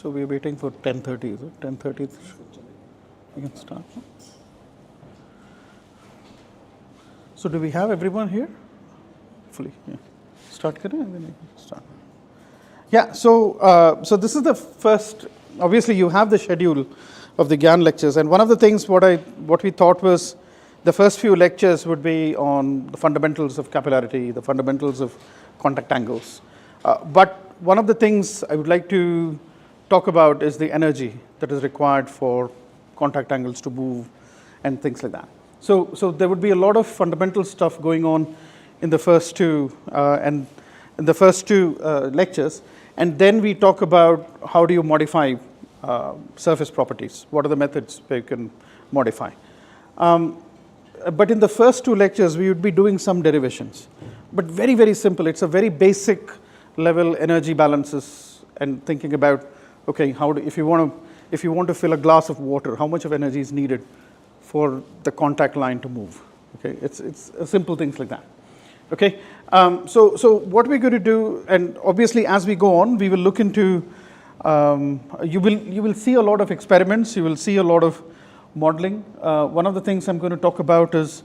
So we're waiting for 10:30, is it? 10:30, we can start. So do we have everyone here? Hopefully, yeah. Start kare and then we can start. Yeah, so this is the first, obviously you have the schedule of the GIAN lectures, and one of the things what we thought was the first few lectures would be on the fundamentals of capillarity, the fundamentals of contact angles. But one of the things I would like to talk about is the energy that is required for contact angles to move and things like that. So there would be a lot of fundamental stuff going on in the first two lectures, and then we talk about how do you modify surface properties. What are the methods where you can modify? But in the first two lectures, we would be doing some derivations, but very, very simple. It's a very basic level energy balances and thinking about, okay, if you want to fill a glass of water, how much of energy is needed for the contact line to move? Okay, it's simple things like that. Okay, so what we're going to do, and obviously as we go on, we will look into. You will see a lot of experiments. You will see a lot of modeling. One of the things I'm going to talk about is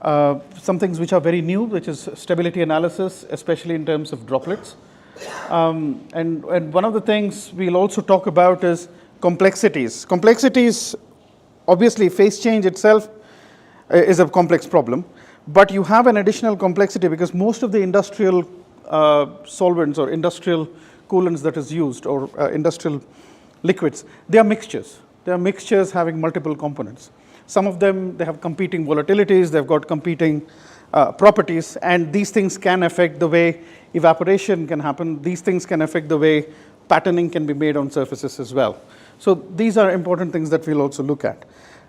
some things which are very new, which is stability analysis, especially in terms of droplets. And one of the things we'll also talk about is complexities. Complexities, obviously phase change itself is a complex problem, but you have an additional complexity because most of the industrial solvents or industrial coolants that is used or industrial liquids, they are mixtures. They are mixtures having multiple components. Some of them, they have competing volatilities, they've got competing properties, and these things can affect the way evaporation can happen. These things can affect the way patterning can be made on surfaces as well. So these are important things that we'll also look at.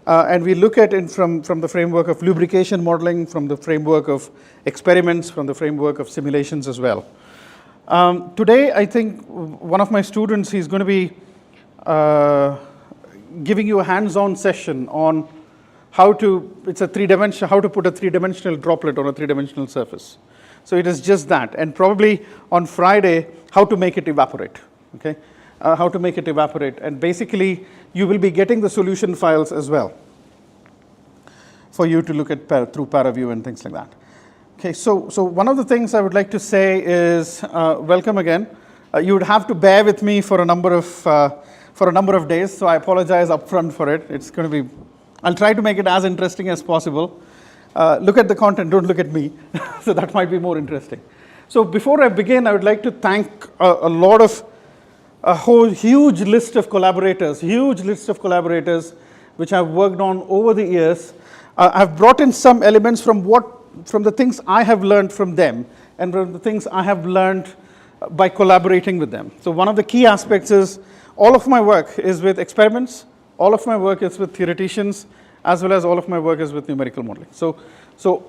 And we look at it from the framework of lubrication modeling, from the framework of experiments, from the framework of simulations as well. Today, I think one of my students, he's going to be giving you a hands-on session on how to put a three-dimensional droplet on a three-dimensional surface. So it is just that, and probably on Friday, how to make it evaporate. Okay, how to make it evaporate, and basically you will be getting the solution files as well for you to look at through ParaView and things like that. Okay, so one of the things I would like to say is welcome again. You would have to bear with me for a number of days, so I apologize upfront for it. It's going to be. I'll try to make it as interesting as possible. Look at the content, don't look at me. So that might be more interesting. So before I begin, I would like to thank a whole huge list of collaborators, which I've worked on over the years. I've brought in some elements from the things I have learned from them and from the things I have learned by collaborating with them. So one of the key aspects is all of my work is with experiments, all of my work is with theoreticians, as well as all of my work is with numerical modeling. So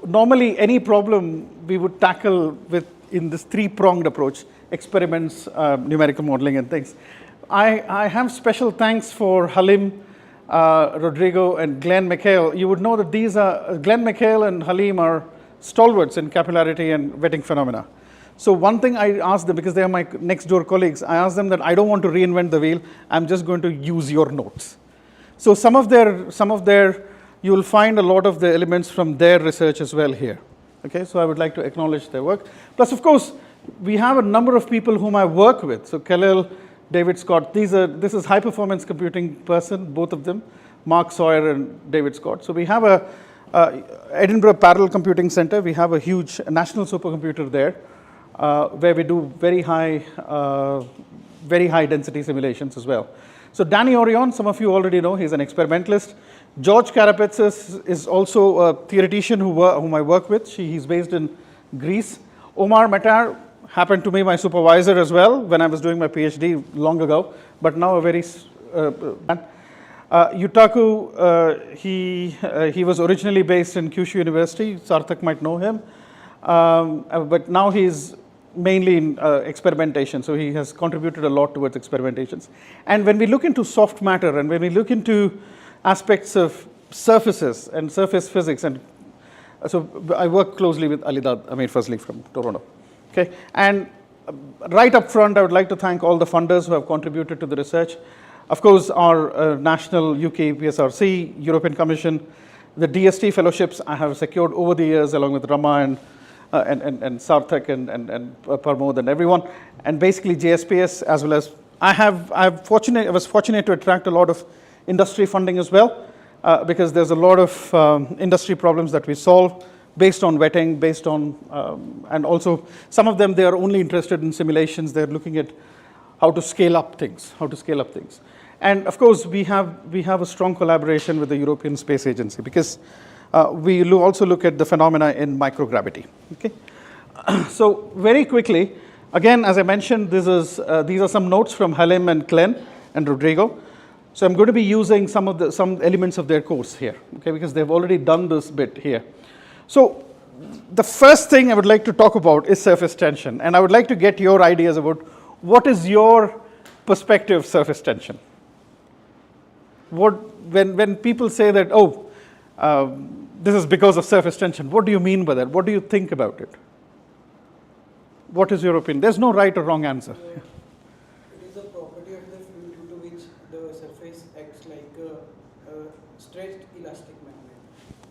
normally any problem we would tackle in this three-pronged approach: experiments, numerical modeling, and things. I have special thanks for Halim, Rodrigo, and Glenn McHale. You would know that these are Glenn McHale and Halim are stalwarts in capillarity and wetting phenomena. So one thing I asked them, because they are my next door colleagues, I asked them that I don't want to reinvent the wheel. I'm just going to use your notes. So some of their, you will find a lot of the elements from their research as well here. Okay, so I would like to acknowledge their work. Plus, of course, we have a number of people whom I work with. So Khalil, David Scott, this is high performance computing person, both of them, Mark Sawyer and David Scott. So we have a Edinburgh Parallel Computing Center. We have a huge national supercomputer there, where we do very high density simulations as well. So Danny Orion, some of you already know, he's an experimentalist. George Karapetsis is also a theoretician whom I work with. He's based in Greece. Omar Matar happened to be my supervisor as well when I was doing my PhD long ago, but now a very Yutaku, he was originally based in Kyushu University. Sarthak might know him, but now he's mainly in experimentation, so he has contributed a lot towards experimentations. And when we look into soft matter and when we look into aspects of surfaces and surface physics, and so I work closely with Alidad Amir Fazli from Toronto. Okay, and right up front, I would like to thank all the funders who have contributed to the research. Of course, our national UK PSRC, European Commission, the DST fellowships I have secured over the years along with Rama and Sarthak and Parmod and everyone, and basically JSPS as well as I was fortunate to attract a lot of industry funding as well, because there's a lot of industry problems that we solve based on wetting, based on, and also some of them, they are only interested in simulations. They're looking at how to scale up things, And of course, we have a strong collaboration with the European Space Agency because we also look at the phenomena in microgravity. Okay, so very quickly, again, as I mentioned, these are some notes from Halim and Glenn and Rodrigo. So I'm going to be using some elements of their course here, okay, because they've already done this bit here. So the first thing I would like to talk about is surface tension, and I would like to get your ideas about what is your perspective of surface tension. When people say that, this is because of surface tension, what do you mean by that? What do you think about it? What is your opinion? There's no right or wrong answer. It is a property of the fluid due to which the surface acts like a stretched elastic magnet.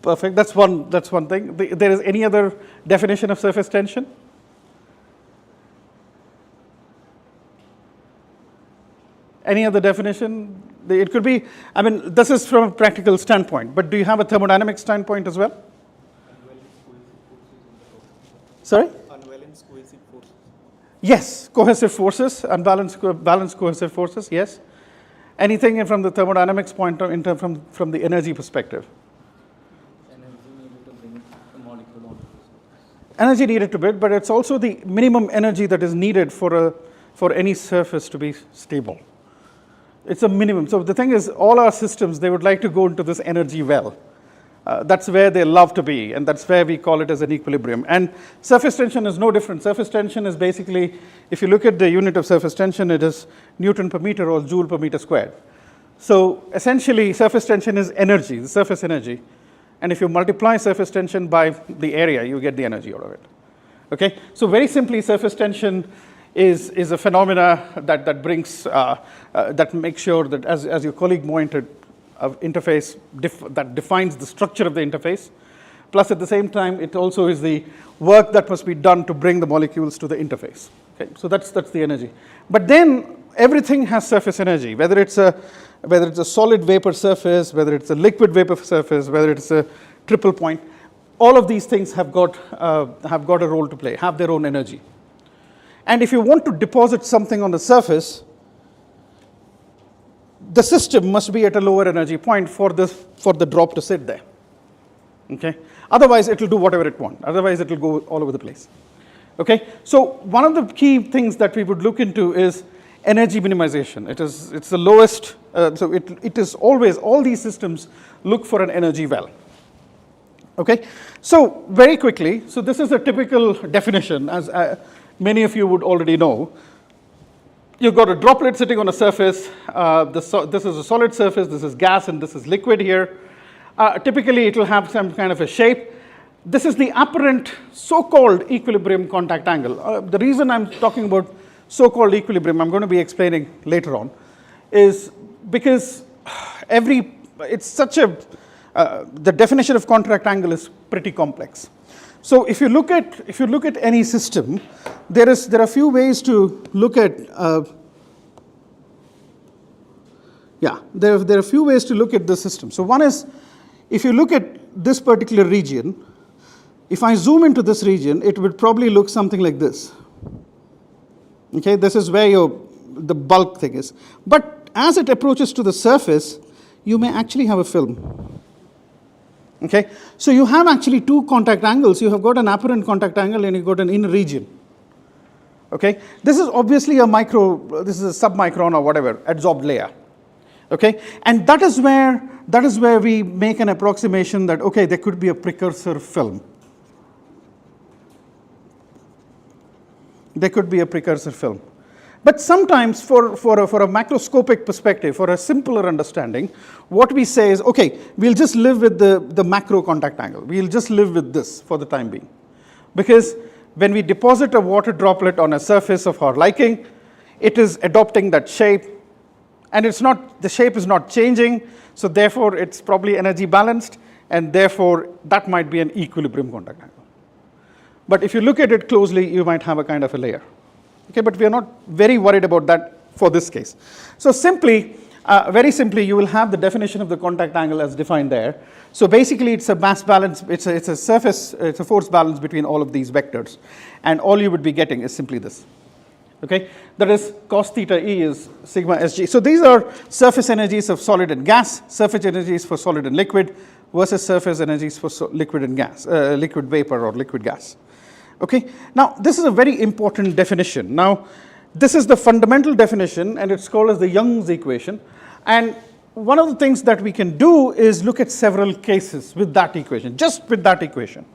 Perfect. That's one thing. There is any other definition of surface tension? Any other definition? It could be, I mean, this is from a practical standpoint, but do you have a thermodynamic standpoint as well? Sorry? Unbalanced cohesive forces. Yes, cohesive forces, balanced cohesive forces, yes. Anything from the thermodynamics point of, from the energy perspective? Energy needed to bring the molecule onto the surface. Energy needed to bring, but it's also the minimum energy that is needed for any surface to be stable. It's a minimum. So the thing is, all our systems, they would like to go into this energy well. That's where they love to be, and that's where we call it as an equilibrium. And surface tension is no different. Surface tension is basically, if you look at the unit of surface tension, it is Newton per meter or joule per meter squared. So essentially, surface tension is energy, the surface energy. And if you multiply surface tension by the area, you get the energy out of it. Okay? So very simply, surface tension is a phenomena that brings, that makes sure that, as your colleague pointed, interface that defines the structure of the interface. Plus, at the same time, it also is the work that must be done to bring the molecules to the interface. Okay, so that's the energy. But then everything has surface energy, whether it's a solid vapor surface, whether it's a liquid vapor surface, whether it's a triple point. All of these things have got a role to play, have their own energy. And if you want to deposit something on the surface, the system must be at a lower energy point for the drop to sit there. Okay? Otherwise, it will do whatever it wants. Otherwise, it will go all over the place. Okay? So one of the key things that we would look into is energy minimization. It's the lowest. So it is always, all these systems look for an energy well. Okay? So very quickly, so this is a typical definition, as many of you would already know. You've got a droplet sitting on a surface. This is a solid surface, this is gas, and this is liquid here. Typically, it will have some kind of a shape. This is the apparent so-called equilibrium contact angle. The reason I'm talking about so-called equilibrium, I'm going to be explaining later on, is because it's such a, the definition of contact angle is pretty complex. So if you look at any system, there are a few ways to look at. There are a few ways to look at the system. So one is, if you look at this particular region, if I zoom into this region, it would probably look something like this. Okay, this is where the bulk thing is. But as it approaches to the surface, you may actually have a film. Okay, so you have actually two contact angles. You have got an apparent contact angle and you've got an inner region. Okay, this is obviously this is a submicron or whatever, adsorbed layer. Okay, and that is where we make an approximation that, okay, there could be a precursor film. There could be a precursor film. But sometimes for a macroscopic perspective, for a simpler understanding, what we say is, okay, we'll just live with the macro contact angle. We'll just live with this for the time being. Because when we deposit a water droplet on a surface of our liking, it is adopting that shape, and the shape is not changing, so therefore it's probably energy balanced, and therefore that might be an equilibrium contact angle. But if you look at it closely, you might have a kind of a layer. Okay, but we are not very worried about that for this case. So simply, very simply, you will have the definition of the contact angle as defined there. So basically, it's a mass balance, it's a force balance between all of these vectors. And all you would be getting is simply this. Okay, that is cos theta E is sigma Sg. So these are surface energies of solid and gas, surface energies for solid and liquid, versus surface energies for liquid and gas, liquid vapor or liquid gas. Okay, now this is a very important definition. Now, this is the fundamental definition, and it's called as the Young's equation. And one of the things that we can do is look at several cases with that equation, just with that equation.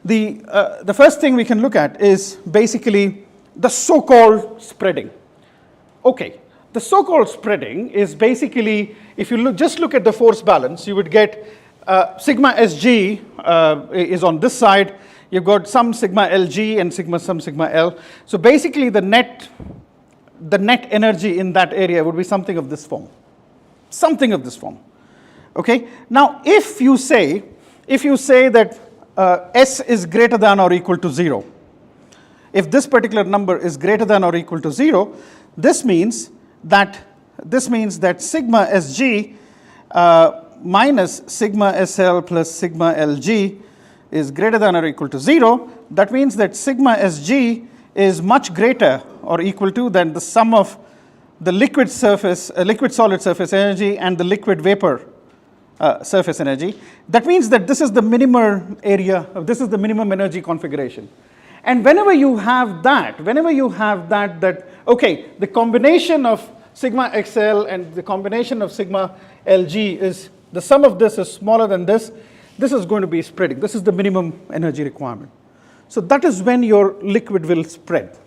The first thing we can look at is basically the so-called spreading. Okay, the so-called spreading is basically, if you just look at the force balance, you would get sigma Sg is on this side. You've got some sigma Lg and some sigma L. So basically, the net energy in that area would be something of this form. Something of this form. Okay. Now, if you say that S is greater than or equal to 0, if this particular number is greater than or equal to 0, this means that sigma Sg minus sigma Sl plus sigma Lg is greater than or equal to 0. That means that sigma Sg is much greater or equal to than the sum of the liquid solid surface energy and the liquid vapor surface energy. That means that this is the minimum area, this is the minimum energy configuration. And whenever you have that, okay, the combination of sigma XL and the combination of sigma Lg is, the sum of this is smaller than this, this is going to be spreading. This is the minimum energy requirement. So that is when your liquid will spread.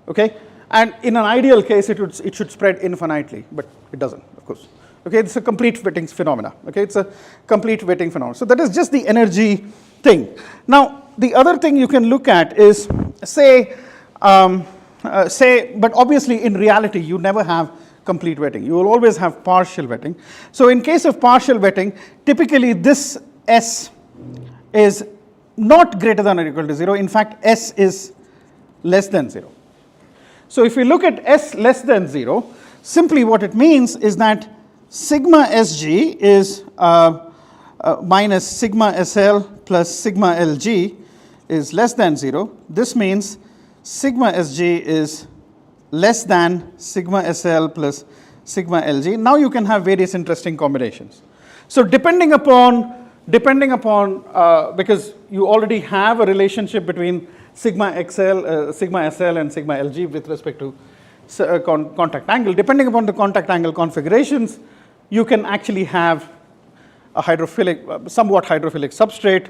Okay? And in an ideal case, it should spread infinitely, but it doesn't, of course. Okay, it's a complete wetting phenomena. Okay, it's a complete wetting phenomenon. So that is just the energy thing. Now, the other thing you can look at is, but obviously in reality, you never have complete wetting. You will always have partial wetting. So in case of partial wetting, typically this S is not greater than or equal to 0. In fact, S is less than 0. So if we look at S less than 0, simply what it means is that sigma Sg is minus sigma Sl plus sigma Lg is less than 0. This means sigma Sg is less than sigma Sl plus sigma Lg. Now you can have various interesting combinations. So depending upon because you already have a relationship between sigma Sl and sigma Lg with respect to contact angle. Depending upon the contact angle configurations, you can actually have a somewhat hydrophilic substrate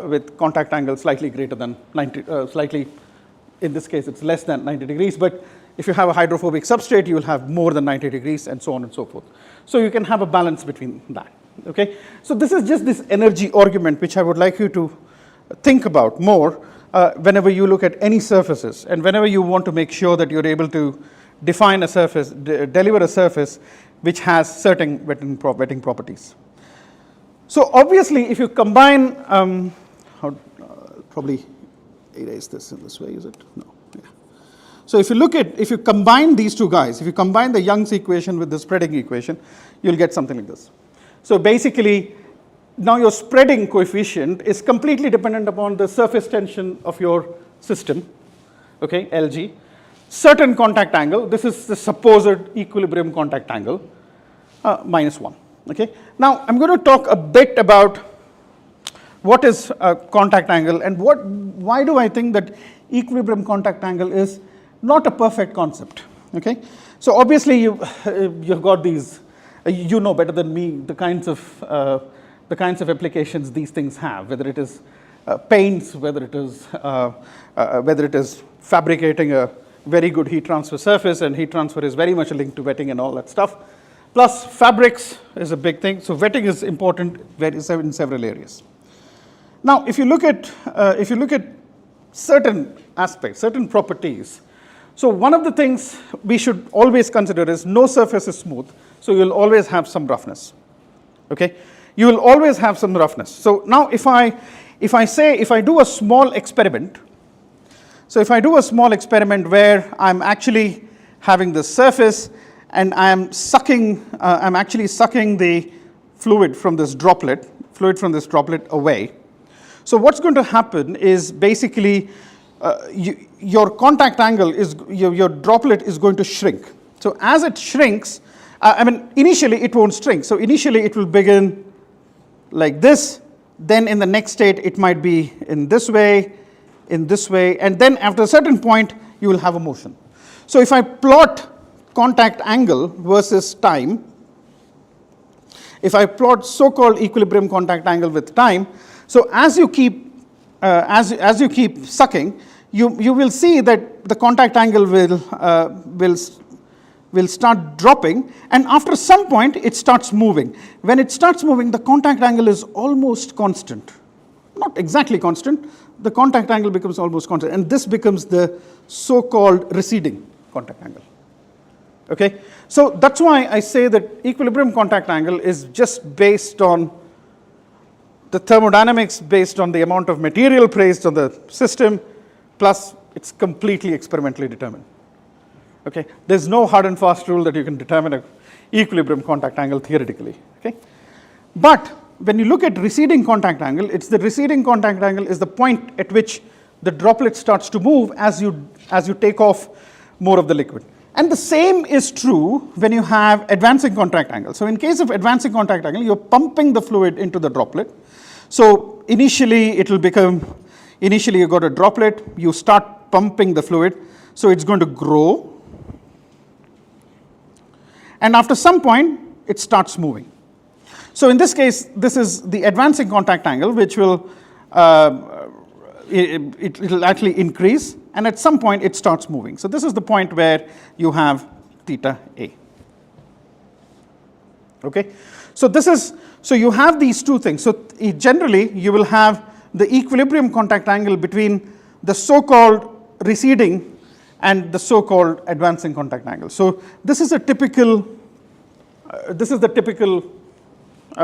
with contact angle slightly greater than 90, slightly, in this case it's less than 90 degrees, but if you have a hydrophobic substrate, you will have more than 90 degrees and so on and so forth. So you can have a balance between that. Okay? So this is just this energy argument which I would like you to think about more whenever you look at any surfaces and whenever you want to make sure that you're able to define a surface, deliver a surface which has certain wetting properties. So obviously, if you combine, probably erase this in this way, is it? No. Yeah. So if you combine these two guys, if you combine the Young's equation with the spreading equation, you'll get something like this. So basically, now your spreading coefficient is completely dependent upon the surface tension of your system, okay, Lg. Certain contact angle, this is the supposed equilibrium contact angle, minus 1. Okay. Now, I'm going to talk a bit about what is a contact angle and why do I think that equilibrium contact angle is not a perfect concept. Okay. So obviously, you've got these, you know better than me the kinds of applications these things have, whether it is paints, whether it is fabricating a very good heat transfer surface, and heat transfer is very much linked to wetting and all that stuff. Plus, fabrics is a big thing. So wetting is important in several areas. Now, if you look at certain aspects, certain properties. So one of the things we should always consider is no surface is smooth, so you'll always have some roughness. Okay, you will always have some roughness. So now if I do a small experiment, so if I do a small experiment where I'm actually having this surface and I'm actually sucking the fluid from this droplet away. So what's going to happen is basically your contact angle is, your droplet is going to shrink. So as it shrinks, initially it won't shrink. So initially it will begin like this. Then in the next state, it might be in this way, and then after a certain point, you will have a motion. So if I plot contact angle versus time, if I plot so-called equilibrium contact angle with time, so as you keep sucking, you will see that the contact angle will start dropping, and after some point it starts moving. When it starts moving, the contact angle is almost constant. Not exactly constant, the contact angle becomes almost constant, and this becomes the so-called receding contact angle. Okay, so that's why I say that equilibrium contact angle is just based on the thermodynamics, based on the amount of material placed on the system, plus it's completely experimentally determined. Okay, there's no hard and fast rule that you can determine an equilibrium contact angle theoretically. Okay, but when you look at receding contact angle, it's the receding contact angle is the point at which the droplet starts to move as you take off more of the liquid. And the same is true when you have advancing contact angle. So in case of advancing contact angle, you're pumping the fluid into the droplet. So initially you got a droplet, you start pumping the fluid, so it's going to grow. And after some point, it starts moving. So in this case, this is the advancing contact angle, which will it will actually increase, and at some point it starts moving. So this is the point where you have theta A. Okay, so you have these two things. So generally you will have the equilibrium contact angle between the so-called receding and the so-called advancing contact angle. So this is a typical.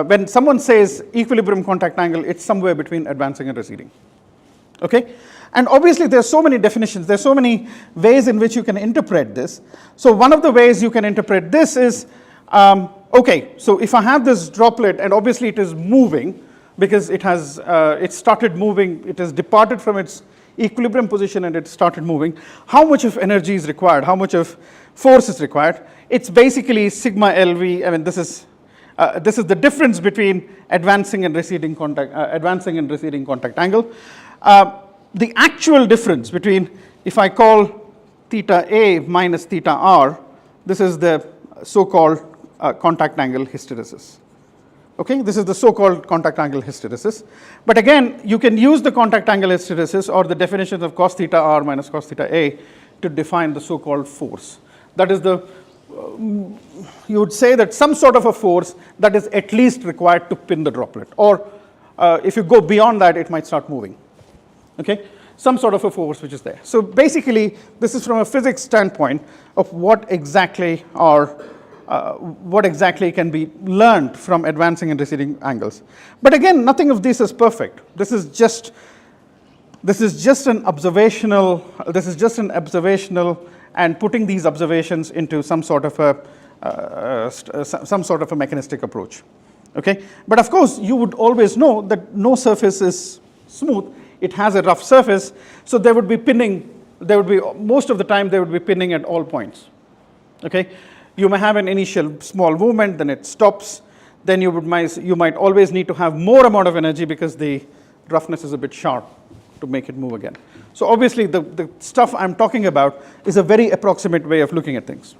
When someone says equilibrium contact angle, it's somewhere between advancing and receding. Okay, and obviously there's so many definitions. There's so many ways in which you can interpret this. So one of the ways you can interpret this is, okay, so if I have this droplet and obviously it is moving because it started moving, it has departed from its equilibrium position and it started moving. How much of energy is required? How much of force is required? It's basically sigma LV. I mean, this is the difference between advancing and receding contact angle. The actual difference between, if I call theta A minus theta R, this is the so-called contact angle hysteresis. Okay, this is the so-called contact angle hysteresis. But again, you can use the contact angle hysteresis or the definitions of cos theta R minus cos theta A to define the so-called force. That is you would say that some sort of a force that is at least required to pin the droplet. Or if you go beyond that, it might start moving. Okay, some sort of a force which is there. So basically, this is from a physics standpoint of what exactly can be learned from advancing and receding angles. But again, nothing of this is perfect. This is just an observational. And putting these observations into some sort of a mechanistic approach. Okay, but of course you would always know that no surface is smooth. It has a rough surface, so there would be pinning. Most of the time there would be pinning at all points. Okay, you may have an initial small movement, then it stops. Then you might always need to have more amount of energy because the roughness is a bit sharp to make it move again. So obviously the stuff I'm talking about is a very approximate way of looking at things.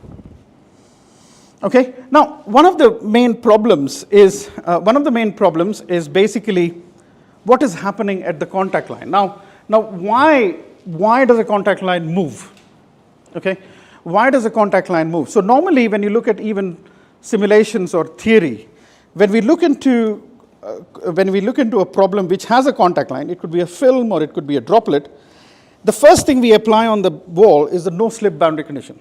Okay, now one of the main problems is basically what is happening at the contact line. Now why does a contact line move? Okay, why does a contact line move? So normally when you look at even simulations or theory, when we look into a problem which has a contact line, it could be a film or it could be a droplet, the first thing we apply on the wall is the no-slip boundary condition.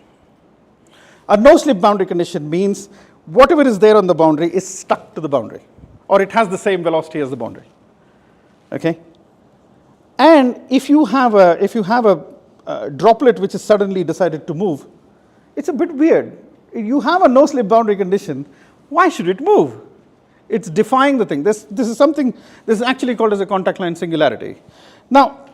A no-slip boundary condition means whatever is there on the boundary is stuck to the boundary, or it has the same velocity as the boundary. Okay? And if you have a droplet which is suddenly decided to move, it's a bit weird. You have a no-slip boundary condition, why should it move? It's defying the thing. This is actually called as a contact line singularity. Now,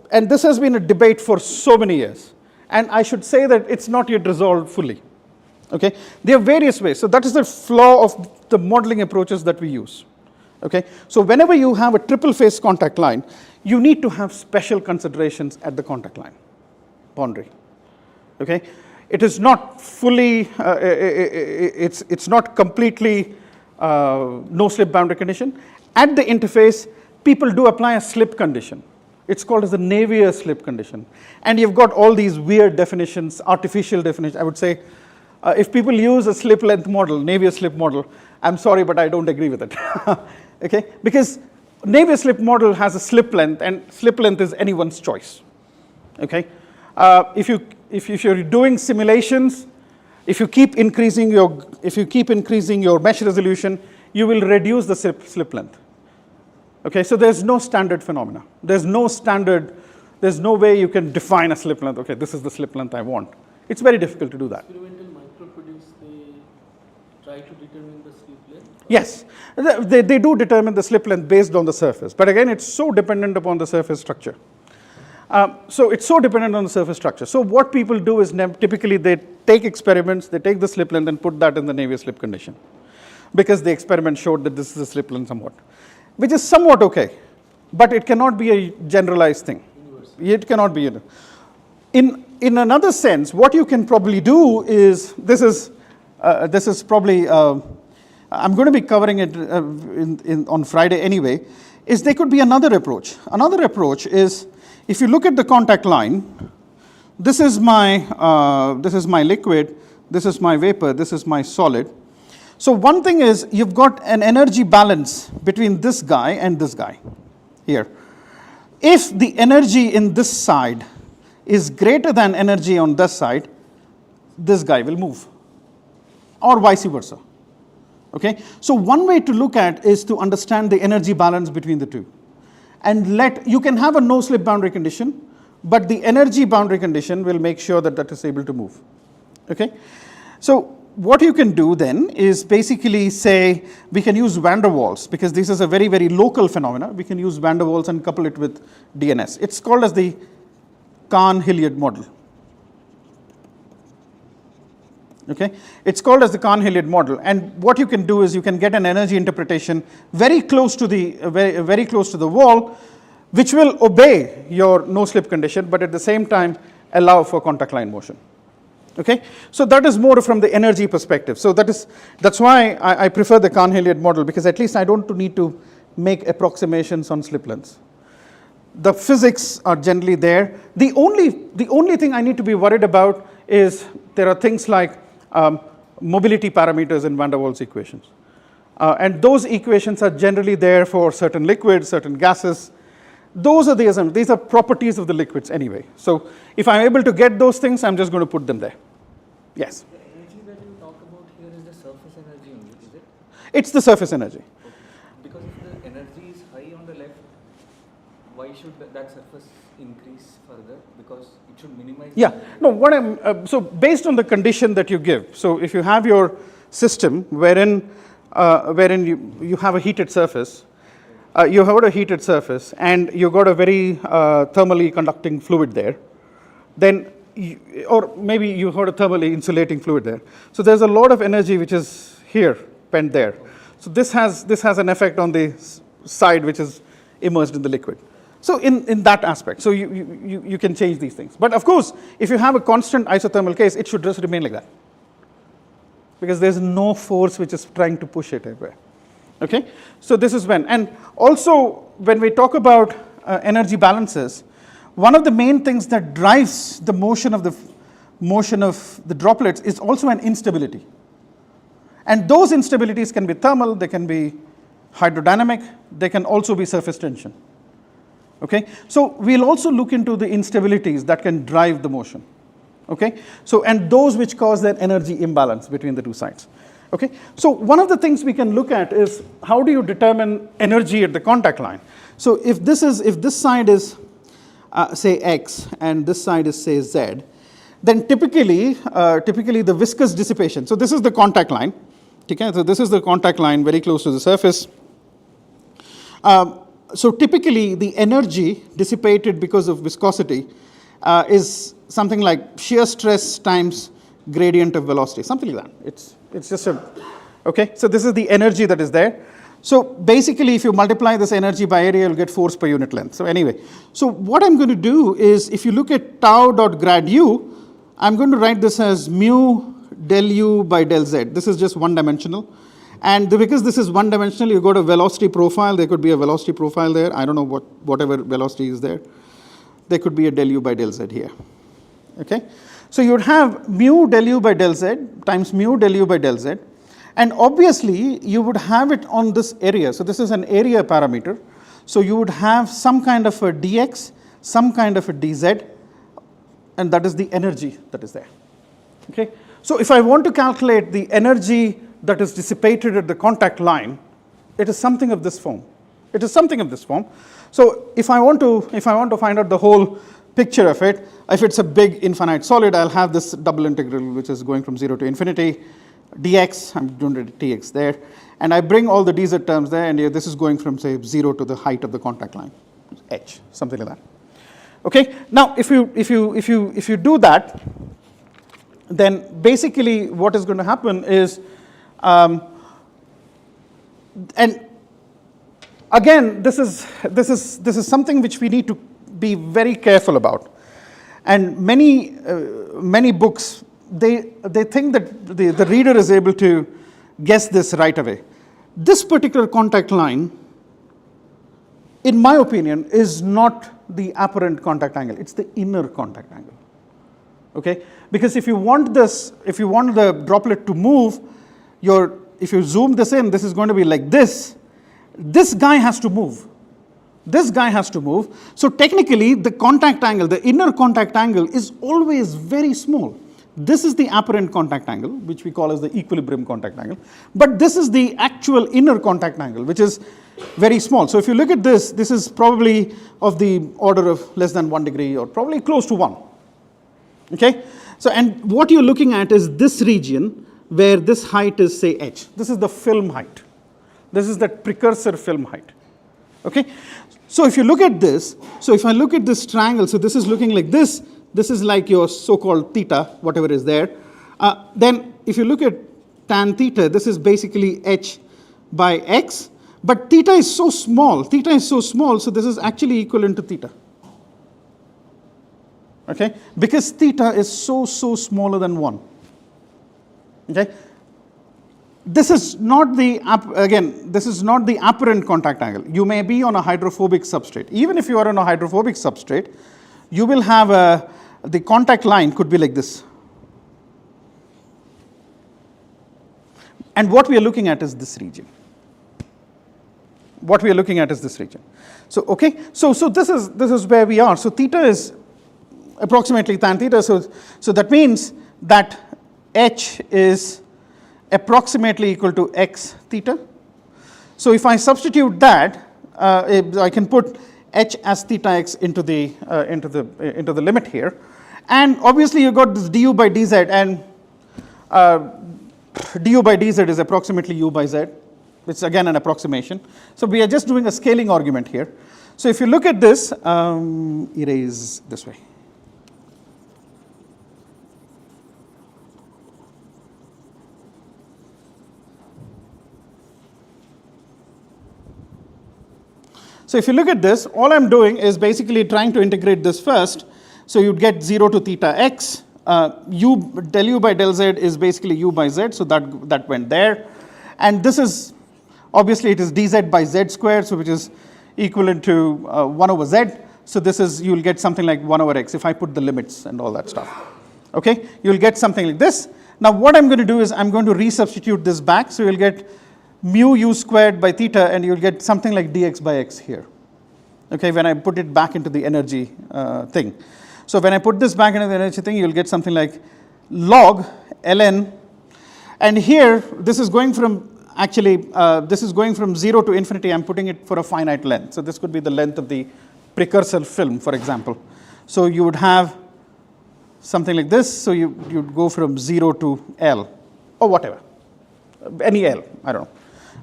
and this has been a debate for so many years. And I should say that it's not yet resolved fully. Okay? There are various ways. So that is the flaw of the modeling approaches that we use. Okay? So whenever you have a triple phase contact line, you need to have special considerations at the contact line boundary. Okay? It is not fully, it's not completely no slip boundary condition. At the interface, people do apply a slip condition. It's called as the Navier slip condition. And you've got all these weird definitions, artificial definitions. I would say if people use a slip length model, Navier slip model, I'm sorry, but I don't agree with it. Okay? Because Navier slip model has a slip length, and slip length is anyone's choice. Okay? If you're doing simulations, if you keep increasing your mesh resolution, you will reduce the slip length. Okay, so there's no standard phenomena. There's no way you can define a slip length. Okay, this is the slip length I want. It's very difficult to do that. Experimental microfluidics, they try to determine the slip length? Yes, they do determine the slip length based on the surface. But again, it's so dependent upon the surface structure. So it's so dependent on the surface structure. So what people do is typically they take experiments, they take the slip length and put that in the Navier slip condition. Because the experiment showed that this is a slip length somewhat. Which is somewhat okay, but it cannot be a generalized thing. It cannot be. In another sense, what you can probably do is, this is probably, I'm going to be covering it on Friday anyway, is there could be another approach. Another approach is, if you look at the contact line, this is my liquid, this is my vapor, this is my solid. So one thing is, you've got an energy balance between this guy and this guy here. If the energy in this side is greater than energy on this side, this guy will move, or vice versa. Okay? So one way to look at is to understand the energy balance between the two. And you can have a no slip boundary condition, but the energy boundary condition will make sure that that is able to move. Okay? So what you can do then is basically say, we can use van der Waals, because this is a very, very local phenomena. We can use van der Waals and couple it with DNS. It's called as the Kahn-Hilliard model. Okay? It's called as the Kahn-Hilliard model. And what you can do is you can get an energy interpretation very close to very close to the wall, which will obey your no-slip condition, but at the same time allow for contact line motion. Okay? So that is more from the energy perspective. So that's why I prefer the Kahn-Hilliard model, because at least I don't need to make approximations on slip lengths. The physics are generally there. The only thing I need to be worried about is there are things like mobility parameters in van der Waals equations. And those equations are generally there for certain liquids, certain gases. Those are the assumptions. These are properties of the liquids anyway. So if I'm able to get those things, I'm just going to put them there. Yes? The energy that you talk about here is the surface energy only, is it? It's the surface energy. Okay. Because if the energy is high on the left, why should that surface increase further? Because it should minimize. Yeah. No. So based on the condition that you give. So if you have your system wherein you have a heated surface, and you got a very thermally conducting fluid there, then or maybe you have a thermally insulating fluid there. So there's a lot of energy which is here pent there. So this has an effect on the side which is immersed in the liquid. So in that aspect, so you can change these things. But of course, if you have a constant isothermal case, it should just remain like that, because there's no force which is trying to push it everywhere. Okay? So this is when. And also, when we talk about energy balances, one of the main things that drives the motion of the droplets is also an instability. And those instabilities can be thermal, they can be hydrodynamic, they can also be surface tension. Okay, so we'll also look into the instabilities that can drive the motion. Okay, so and those which cause that energy imbalance between the two sides. Okay, so one of the things we can look at is how do you determine energy at the contact line. So if this side is say x and this side is say z, then typically the viscous dissipation. So this is the contact line. Okay, so this is the contact line very close to the surface. So typically the energy dissipated because of viscosity is something like shear stress times gradient of velocity, something like that. It's just a, okay, so this is the energy that is there. So basically if you multiply this energy by area, you'll get force per unit length. So anyway, so what I'm going to do is if you look at tau dot grad u, I'm going to write this as mu del u by del z. This is just one dimensional. And because this is one dimensional, you got a velocity profile. There could be a velocity profile there. I don't know whatever velocity is there. There could be a del u by del z here. Okay, so you would have mu del u by del z times mu del u by del z, and obviously you would have it on this area. So this is an area parameter. So you would have some kind of a dx, some kind of a dz, and that is the energy that is there. Okay, so if I want to calculate the energy that is dissipated at the contact line, it is something of this form. It is something of this form. So if I want to find out the whole picture of it, if it's a big infinite solid, I'll have this double integral which is going from 0 to infinity, dx, I'm doing dx there, and I bring all the dz terms there, and this is going from say 0 to the height of the contact line, h, something like that. Okay, now if you do that, then basically what is going to happen is, and again, this is something which we need to be very careful about. And many books, they think that the reader is able to guess this right away. This particular contact line, in my opinion, is not the apparent contact angle. It's the inner contact angle. Okay, because if you want the droplet to move, if you zoom this in, this is going to be like this. This guy has to move. This guy has to move. So technically, the contact angle, the inner contact angle is always very small. This is the apparent contact angle, which we call as the equilibrium contact angle. But this is the actual inner contact angle, which is very small. So if you look at this, this is probably of the order of less than 1 degree or probably close to 1. Okay? So, and what you're looking at is this region where this height is, say, h. This is the film height. This is that precursor film height. Okay? So if you look at this, so if I look at this triangle, so this is looking like this is like your so-called theta, whatever is there. Then if you look at tan theta, this is basically h by x, but theta is so small, so this is actually equivalent to theta. Okay? Because theta is so smaller than 1. Okay? This is not the, again, this is not the apparent contact angle. You may be on a hydrophobic substrate. Even if you are on a hydrophobic substrate, you will have the contact line could be like this. And what we are looking at is this region. What we are looking at is this region. So, okay, so this is where we are. So theta is approximately tan theta. So that means that h is approximately equal to x theta. So if I substitute that, I can put h as theta x into the limit here, and obviously you got this du by dz, and du by dz is approximately u by z. It's again an approximation. So we are just doing a scaling argument here. So if you look at this, erase this way. So if you look at this, all I'm doing is basically trying to integrate this first. So you'd get 0 to theta x. Del u by del z is basically u by z, so that went there. And this is, obviously it is dz by z squared, so which is equivalent to 1 over z. So this is, you'll get something like 1 over x if I put the limits and all that stuff. Okay, you'll get something like this. Now what I'm going to do is I'm going to resubstitute this back, so you'll get mu u squared by theta, and you'll get something like dx by x here. okay, when I put it back into the energy thing. So when I put this back into the energy thing, you'll get something like log ln, and here this is going from this is going from 0 to infinity. I'm putting it for a finite length. So this could be the length of the precursor film, for example. So you would have something like this. So you'd go from 0 to L or whatever, any L, I don't know.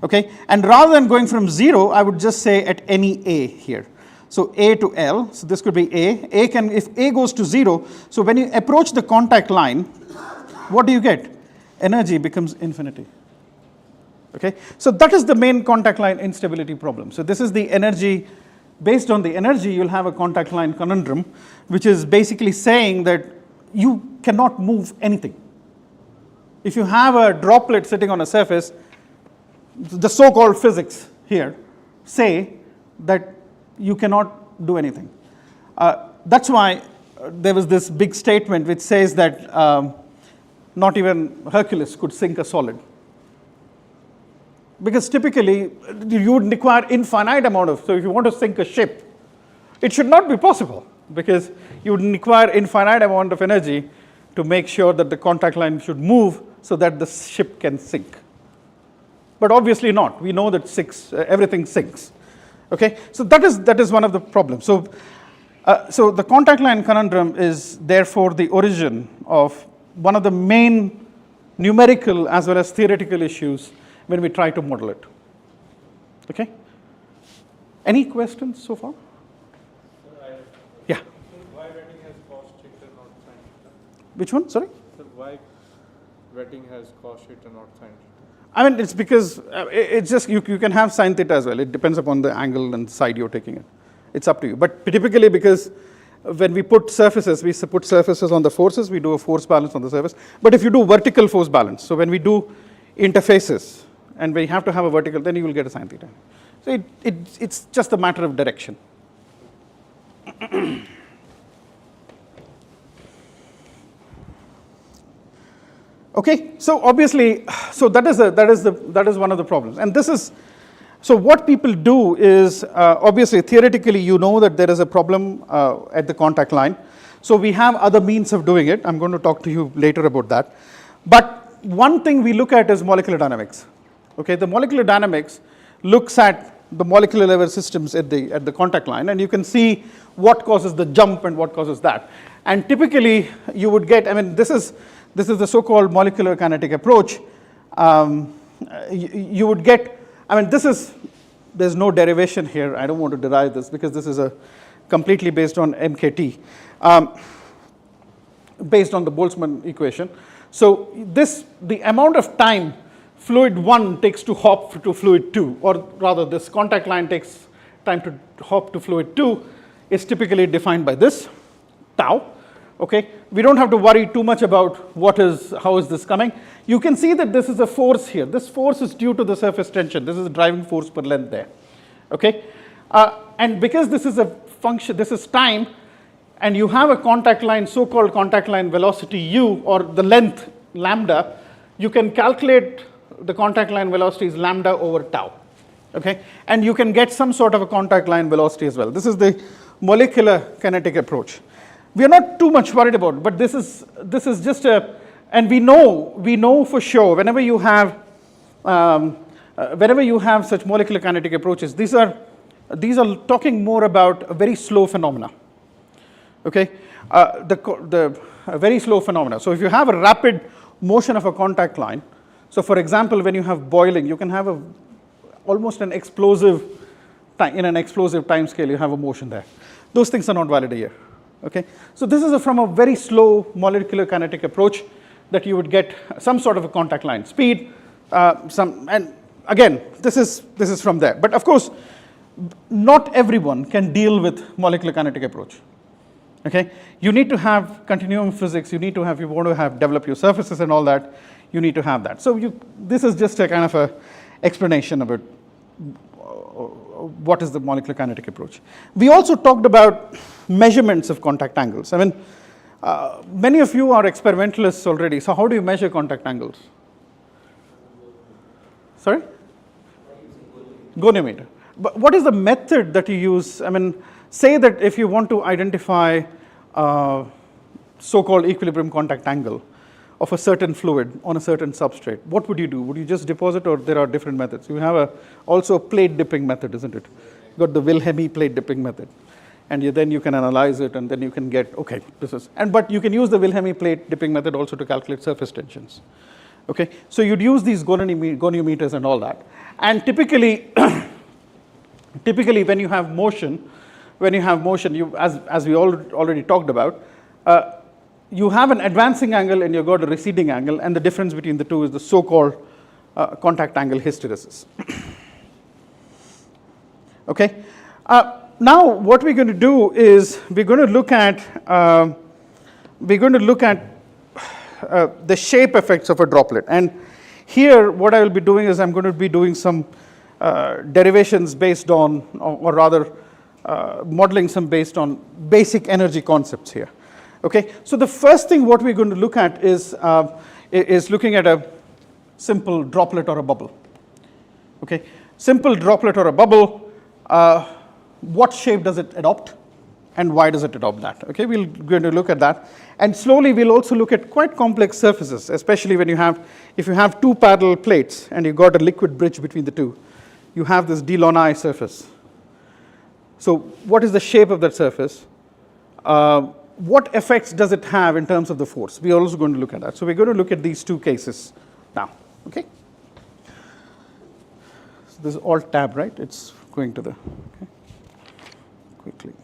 Okay, and rather than going from 0, I would just say at any A here. So A to L, so this could be A. A can, if A goes to 0, so when you approach the contact line, what do you get? Energy becomes infinity. Okay, so that is the main contact line instability problem. So this is the energy, based on the energy, you'll have a contact line conundrum, which is basically saying that you cannot move anything. If you have a droplet sitting on a surface, the so-called physics here say that you cannot do anything. That's why there was this big statement which says that not even Hercules could sink a solid. Because typically, you would require infinite amount of, so if you want to sink a ship, it should not be possible, because you would require infinite amount of energy to make sure that the contact line should move so that the ship can sink. But obviously not. We know that everything sinks. Okay, so that is one of the problems. So, so the contact line conundrum is therefore the origin of one of the main numerical as well as theoretical issues when we try to model it. Okay? Any questions so far? Yeah. Why wetting has cos theta not sin theta? Which one? Sorry? So why wetting has cos theta not sin theta? I mean, it's because it's just you can have sin theta as well. It depends upon the angle and side you're taking it. It's up to you. But typically, because when we put surfaces, we put surfaces on the forces, we do a force balance on the surface. But if you do vertical force balance, so when we do interfaces and we have to have a vertical, then you will get a sin theta. So it's just a matter of direction. Okay, so obviously, so that is one of the problems, and this is, so what people do is obviously theoretically you know that there is a problem at the contact line, so we have other means of doing it. I'm going to talk to you later about that, but one thing we look at is molecular dynamics. Okay, the molecular dynamics looks at the molecular level systems at the contact line, and you can see what causes the jump and what causes that, and typically you would get, I mean, this is the so-called molecular kinetic approach. You would get, I mean, there's no derivation here. I don't want to derive this because this is a completely based on MKT, based on the Boltzmann equation. So the amount of time fluid 1 takes to hop to fluid 2, or rather this contact line takes time to hop to fluid 2 is typically defined by this, tau. Okay, we don't have to worry too much about how is this coming. You can see that this is a force here. This force is due to the surface tension. This is the driving force per length there. Okay, and because this is a function, this is time, and you have a contact line, so-called contact line velocity u, or the length lambda, you can calculate the contact line velocity is lambda over tau. Okay, and you can get some sort of a contact line velocity as well. This is the molecular kinetic approach. We are not too much worried about it, but this is just a, and we know for sure whenever you have such molecular kinetic approaches, these are talking more about a very slow phenomena. Okay, the very slow phenomena. So if you have a rapid motion of a contact line, so for example, when you have boiling, you can have almost an explosive in an explosive time scale. You have a motion there. Those things are not valid here. Okay, so this is from a very slow molecular kinetic approach that you would get some sort of a contact line speed, and again, this is from there. But of course, not everyone can deal with molecular kinetic approach. Okay, you need to have continuum physics. You need to have, you want to have develop your surfaces and all that. You need to have that. So this is just a kind of a explanation about what is the molecular kinetic approach. We also talked about measurements of contact angles. I mean, many of you are experimentalists already. So how do you measure contact angles? Sorry? Goniometer. But what is the method that you use? I mean, say that if you want to identify so-called equilibrium contact angle of a certain fluid on a certain substrate, what would you do? Would you just deposit, or there are different methods? You have also a plate dipping method, isn't it? You got the Wilhelmy plate dipping method, and then you can analyze it, and then you can get, okay, this is, but you can use the Wilhelmy plate dipping method also to calculate surface tensions. Okay, so you'd use these goniometers and all that, and typically when you have motion, you, as we already talked about, you have an advancing angle and you've got a receding angle, and the difference between the two is the so-called contact angle hysteresis. Okay. Now, what we're going to do is we're going to look at the shape effects of a droplet. And here, what I will be doing is I'm going to be doing some derivations based on, or rather, modeling some based on basic energy concepts here. Okay. So the first thing what we're going to look at is looking at a simple droplet or a bubble. Okay. Simple droplet or a bubble. What shape does it adopt, and why does it adopt that? Okay, we're going to look at that, and slowly we'll also look at quite complex surfaces, especially when if you have two parallel plates and you've got a liquid bridge between the two, you have this Delaunay surface. So what is the shape of that surface? What effects does it have in terms of the force? We're also going to look at that. So we're going to look at these two cases now. Okay. So this is Alt tab, right? It's going to the, okay. Quickly.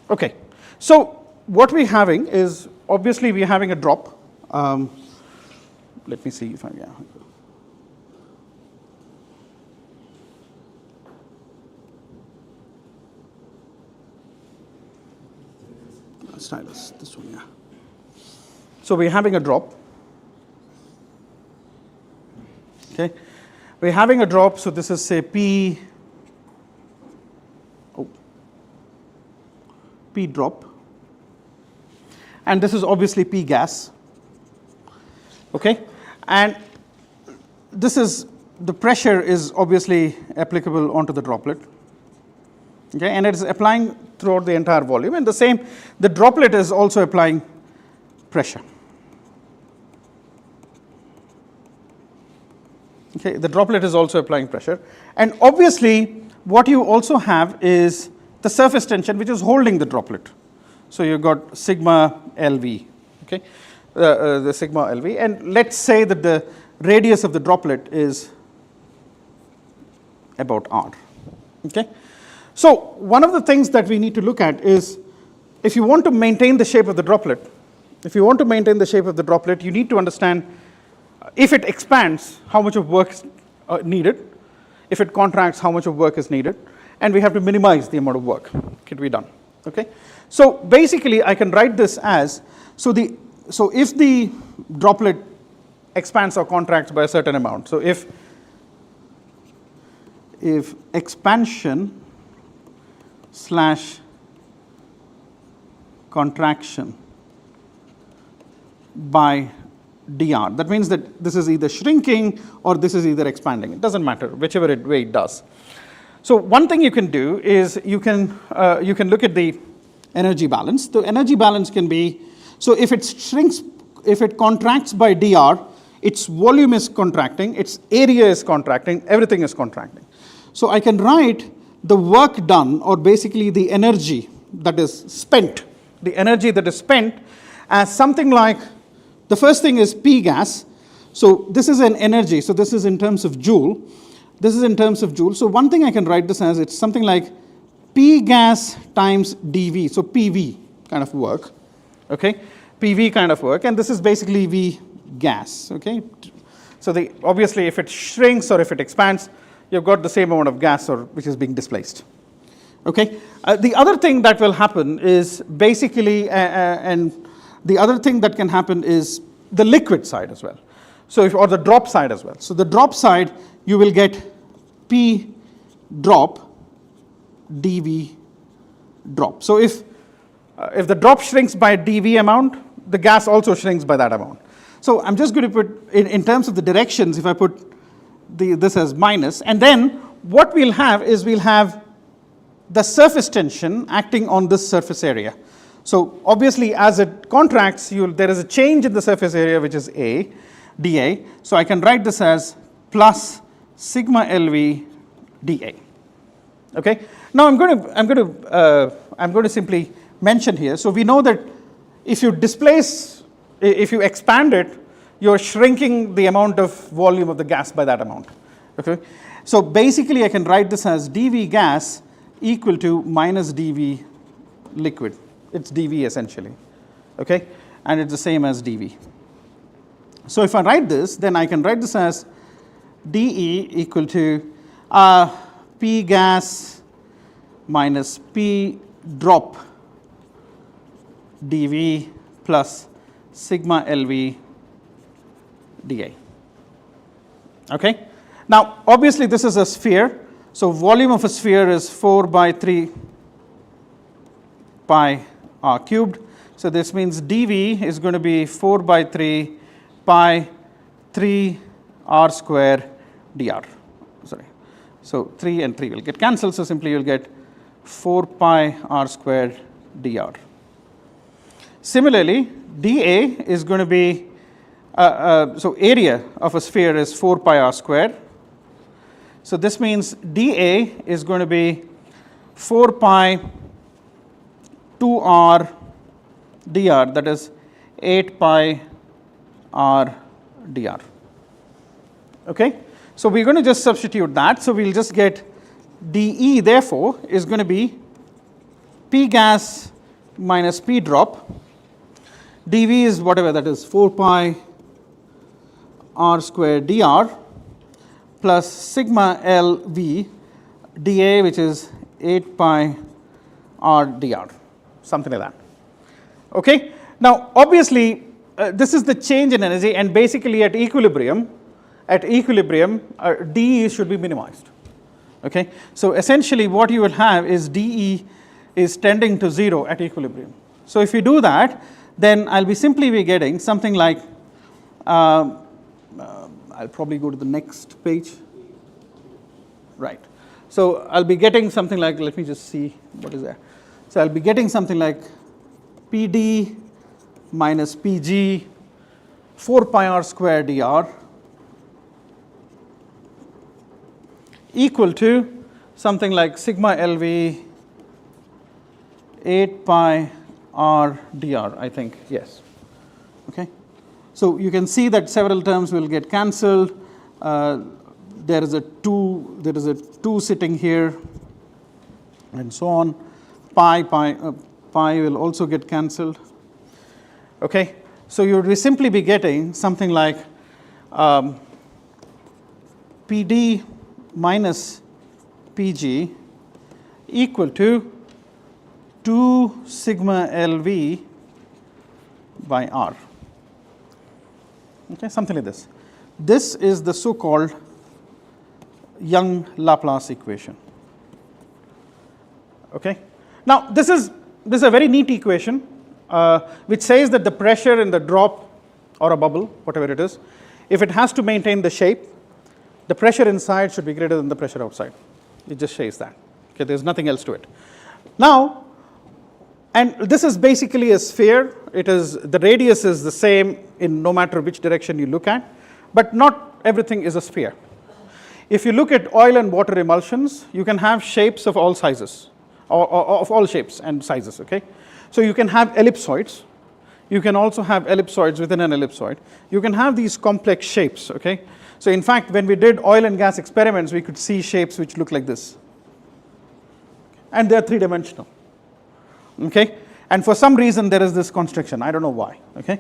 Okay, so what we're having is, obviously we're having a drop. Let me see if I, yeah. Stylus, this one, yeah. So we're having a drop. Okay, we're having a drop, so this is, say, P drop, and this is obviously P gas. Okay, and this is, the pressure is obviously applicable onto the droplet. Okay, and it is applying throughout the entire volume, and the droplet is also applying pressure. Okay, the droplet is also applying pressure, and obviously what you also have is the surface tension which is holding the droplet. So you've got sigma LV, okay, the sigma LV, and let's say that the radius of the droplet is about r. Okay, so one of the things that we need to look at is, if you want to maintain the shape of the droplet, you need to understand, if it expands, how much of work is needed. If it contracts, how much of work is needed. And we have to minimize the amount of work can be done. Okay? So basically, I can write this as, so if the droplet expands or contracts by a certain amount, so if expansion / contraction by dr, that means that this is either shrinking or this is either expanding. It doesn't matter, whichever way it does. So one thing you can do is you can look at the energy balance. The energy balance can be, so if it contracts by dr, its volume is contracting, its area is contracting, everything is contracting. So I can write the work done, or basically the energy that is spent, as something like, the first thing is P gas. So this is an energy, so this is in terms of joule. So one thing I can write this as, it's something like P gas times dV, so PV kind of work, okay? PV kind of work, and this is basically V gas, okay? So obviously if it shrinks or if it expands, you've got the same amount of gas which is being displaced, okay? The other thing that will happen is basically, and the other thing that can happen is the liquid side as well. So or the drop side as well. So the drop side, you will get P drop dV drop. So if the drop shrinks by dV amount, the gas also shrinks by that amount. So I'm just going to put, in terms of the directions, if I put this as minus, and then what we'll have is we'll have the surface tension acting on this surface area. So obviously, as it contracts, there is a change in the surface area, which is A, dA. So I can write this as plus sigma LV dA. Okay. Now I'm going to simply mention here. So we know that if you displace, if you expand it, you're shrinking the amount of volume of the gas by that amount. Okay. So basically, I can write this as dV gas equal to minus dV liquid. It's dV essentially, okay, and it's the same as dV. So if I write this, then I can write this as dE equal to P gas minus P drop dV plus sigma LV dA. Okay. Now, obviously, this is a sphere. So volume of a sphere is 4 by 3 pi r cubed. So this means dV is going to be 4 by 3 pi 3 r square dr. Sorry. So 3 and 3 will get cancelled. So simply you'll get 4 pi r square dr. Similarly, dA is going to be, so area of a sphere is 4 pi r square. So this means dA is going to be 4 pi 2r dr, that is 8 pi r dr. Okay. So we're going to just substitute that. So we'll just get dE therefore is going to be P gas minus P drop. dV is whatever that is, 4 pi r square dr plus sigma LV dA, which is 8 pi r dr, something like that. Okay. Now, obviously, this is the change in energy, and basically at equilibrium, dE should be minimized. Okay. So essentially, what you will have is dE is tending to 0 at equilibrium. So if you do that, then I'll be simply be getting something like, I'll probably go to the next page. Right. So I'll be getting something like, let me just see what is there. So I'll be getting something like PD minus PG 4 pi r square dr equal to something like sigma LV 8 pi r dr, I think, yes. Okay. So you can see that several terms will get cancelled. There is a 2 sitting here, and so on. Pi will also get cancelled. Okay. So you would simply be getting something like PD minus PG equal to 2 sigma LV by R. Okay, something like this. This is the so-called Young-Laplace equation. Okay. Now, this is a very neat equation which says that the pressure in the drop or a bubble, whatever it is, if it has to maintain the shape, the pressure inside should be greater than the pressure outside. It just says that. Okay, there's nothing else to it. Now, and this is basically a sphere. It is, the radius is the same in no matter which direction you look at, but not everything is a sphere. If you look at oil and water emulsions, you can have shapes of all sizes, or of all shapes and sizes. Okay, so you can have ellipsoids. You can also have ellipsoids within an ellipsoid. You can have these complex shapes. Okay, so in fact, when we did oil and gas experiments, we could see shapes which look like this, and they are three-dimensional. Okay, and for some reason there is this constriction. I don't know why. Okay,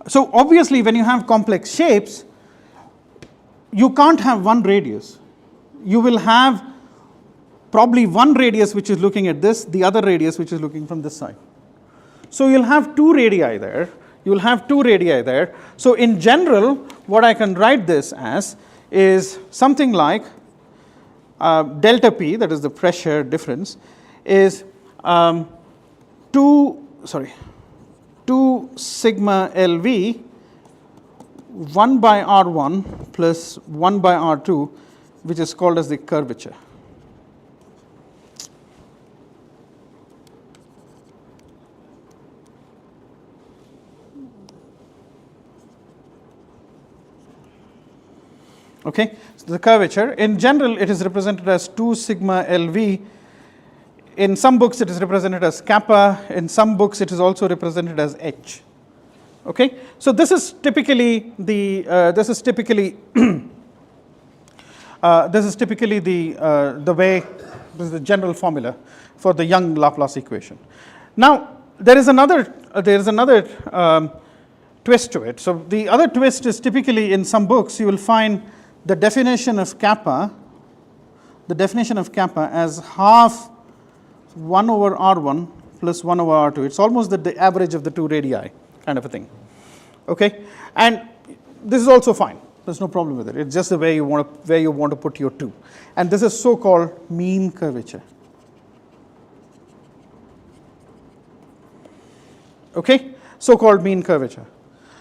so obviously when you have complex shapes, you can't have one radius. You will have probably one radius which is looking at this, the other radius which is looking from this side. So you'll have two radii there. You will have two radii there. So in general, what I can write this as is something like delta P, that is the pressure difference, is 2 sigma LV 1 by R1 plus 1 by R2, which is called as the curvature. Okay, so the curvature, in general, it is represented as 2 sigma LV. In some books, it is represented as kappa. In some books, it is also represented as H. Okay, so this is typically the the way, this is the general formula for the Young Laplace equation. Now there is another twist to it. So the other twist is typically in some books you will find the definition of kappa as half 1 over R1 plus 1 over R2. It's almost the average of the two radii kind of a thing. Okay, and this is also fine. There's no problem with it. It's just the way you want to put your 2. And this is so-called mean curvature. Okay, so-called mean curvature.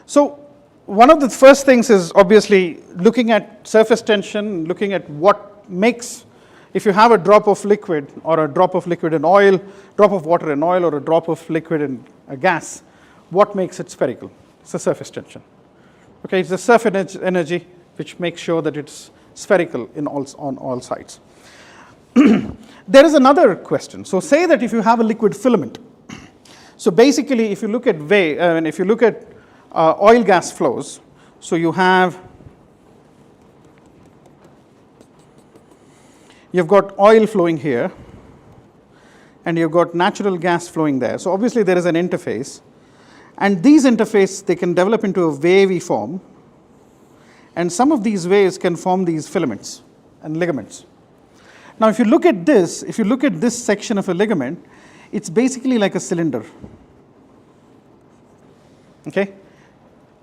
So one of the first things is obviously looking at surface tension, looking at what makes, if you have a drop of liquid or a drop of liquid in oil, drop of water in oil, or a drop of liquid in a gas, what makes it spherical? It's the surface tension. Okay, it's the surface energy which makes sure that it's spherical on all sides. There is another question. So say that if you have a liquid filament, so basically if you look at oil gas flows, so you've got oil flowing here and you've got natural gas flowing there. So obviously there is an interface, and these interfaces, they can develop into a wavy form, and some of these waves can form these filaments and ligaments. Now if you look at this section of a ligament, it's basically like a cylinder. Okay?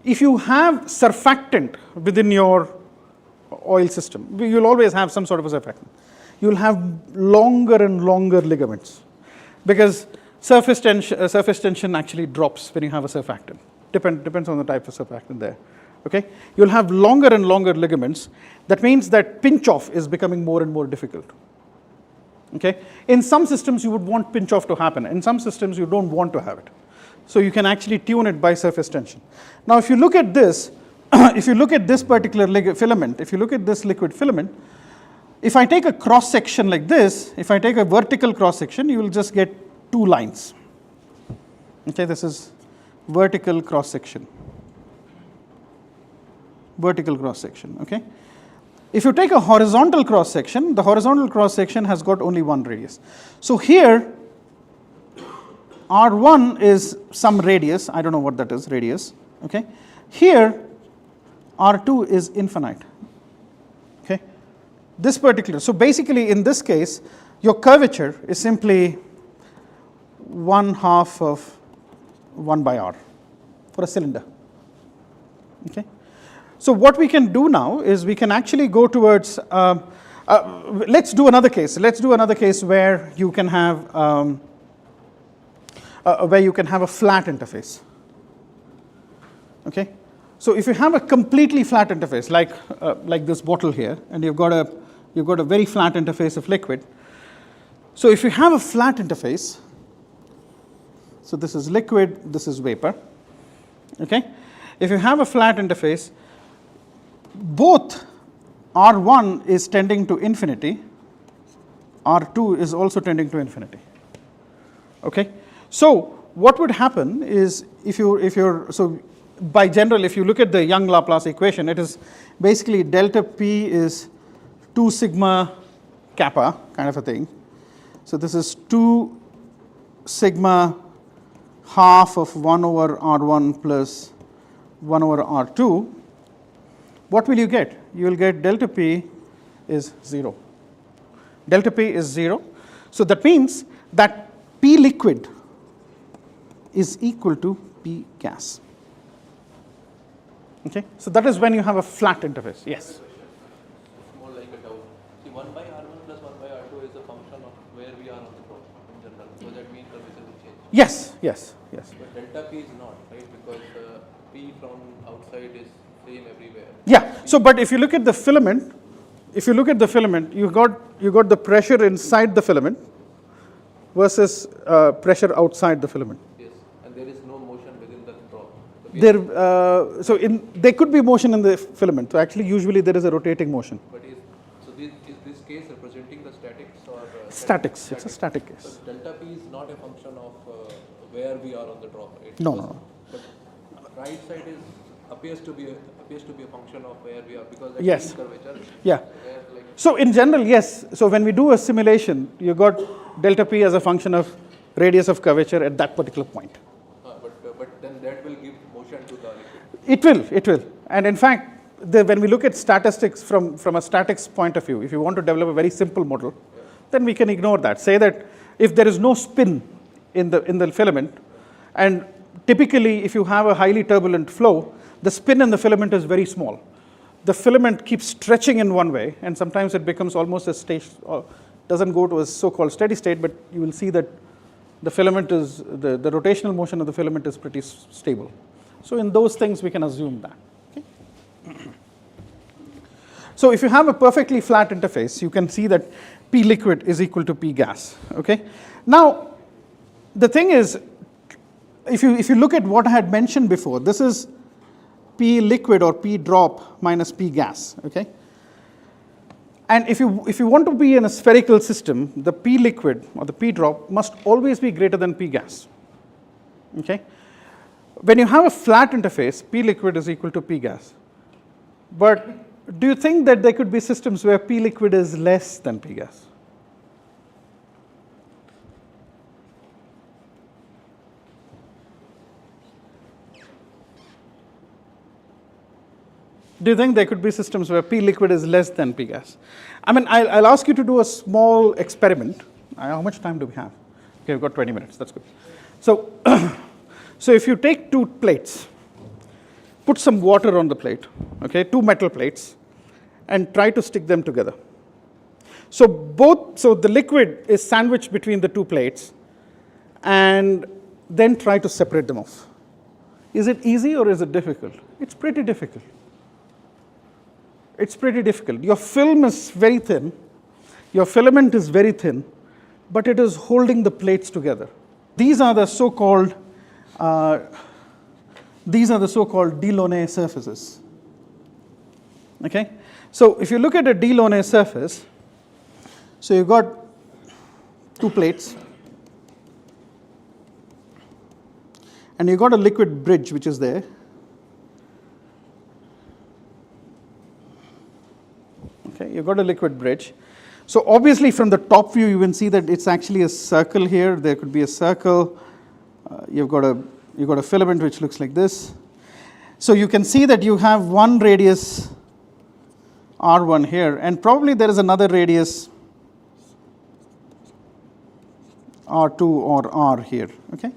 If you have surfactant within your oil system, you'll always have some sort of a surfactant. You'll have longer and longer ligaments because surface tension actually drops when you have a surfactant. Depends on the type of surfactant there. Okay? You'll have longer and longer ligaments. That means that pinch off is becoming more and more difficult. Okay? In some systems you would want pinch off to happen. In some systems you don't want to have it. So you can actually tune it by surface tension. Now if you look at this, if you look at this particular filament, if you look at this liquid filament, if I take a cross section like this, if I take a vertical cross section, you will just get 2 lines. Okay, this is vertical cross section. Vertical cross section, okay? If you take a horizontal cross section, the horizontal cross section has got only 1 radius. So here, R1 is some radius, I don't know what that is, radius, okay? Here, R2 is infinite, okay? This particular, so basically in this case, your curvature is simply 1/2 of 1 by R for a cylinder, okay? So what we can do now is we can actually go towards, let's do another case. Let's do another case where you can have a flat interface. Okay, so if you have a completely flat interface, like this bottle here, and you've got a very flat interface of liquid. So if you have a flat interface, so this is liquid, this is vapor. Okay, if you have a flat interface, both R1 is tending to infinity, R2 is also tending to infinity. Okay, so what would happen is if you look at the Young Laplace equation, it is basically delta P is 2 sigma kappa kind of a thing. So this is 2 sigma half of 1 over R1 plus 1 over R2. What will you get? You will get delta P is 0. Delta P is 0. So that means that P liquid is equal to P gas. Okay, so that is when you have a flat interface. Yes? More like a doubt. See, 1 by R1 plus 1 by R2 is a function of where we are on the problem in general. So that mean curvature will change. Yes, yes, yes. But delta P is not, right? Because P from outside is same everywhere. Yeah. So, but if you look at the filament, you got the pressure inside the filament versus pressure outside the filament. Yes, and there is no motion within the drop. There could be motion in the filament. So actually, usually there is a rotating motion. But is this case representing the statics or Statics. It's a static case. So delta P is not a function of where we are on the drop, right? No. But right side appears to be a function of where we are because that Yes. is curvature. Yeah. Where like So in general, yes. So when we do a simulation, you got delta P as a function of radius of curvature at that particular point. but then that will give motion to the liquid. It will. And in fact, when we look at statistics from a statics point of view, if you want to develop a very simple model, then we can ignore that. Say that if there is no spin in the filament, and typically if you have a highly turbulent flow, the spin in the filament is very small. The filament keeps stretching in one way, and sometimes it becomes almost a state, or doesn't go to a so-called steady state, but you will see that the filament is, the rotational motion of the filament is pretty stable. So in those things, we can assume that. Okay? So if you have a perfectly flat interface, you can see that P liquid is equal to P gas. Okay? Now, the thing is, if you look at what I had mentioned before, this is P liquid or P drop minus P gas. Okay? And if you want to be in a spherical system, the P liquid or the P drop must always be greater than P gas. Okay? When you have a flat interface, P liquid is equal to P gas. But do you think that there could be systems where P liquid is less than P gas? Do you think there could be systems where P liquid is less than P gas? I mean, I'll ask you to do a small experiment. How much time do we have? Okay, we've got 20 minutes. That's good. So, so if you take two plates, put some water on the plate, okay, two metal plates, and try to stick them together. So the liquid is sandwiched between the two plates, and then try to separate them off. Is it easy or is it difficult? It's pretty difficult. It's pretty difficult. Your film is very thin, your filament is very thin, but it is holding the plates together. These are the so-called Delaunay surfaces. Okay? So if you look at a Delaunay surface, so you've got two plates, and you've got a liquid bridge which is there. Okay, you've got a liquid bridge. So obviously from the top view you can see that it's actually a circle here. There could be a circle. You've got a filament which looks like this. So you can see that you have one radius R1 here, and probably there is another radius R2 or R here. Okay,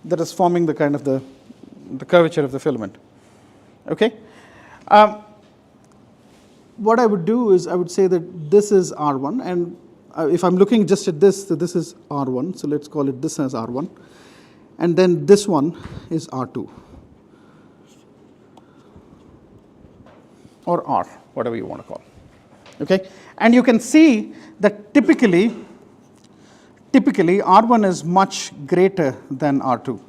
that is forming the kind of the curvature of the filament. Okay. What I would do is I would say that this is R1, and if I'm looking just at this, so this is R1, so let's call it this as R1, and then this one is R2, or R, whatever you want to call. Okay, and you can see that typically R1 is much greater than R2.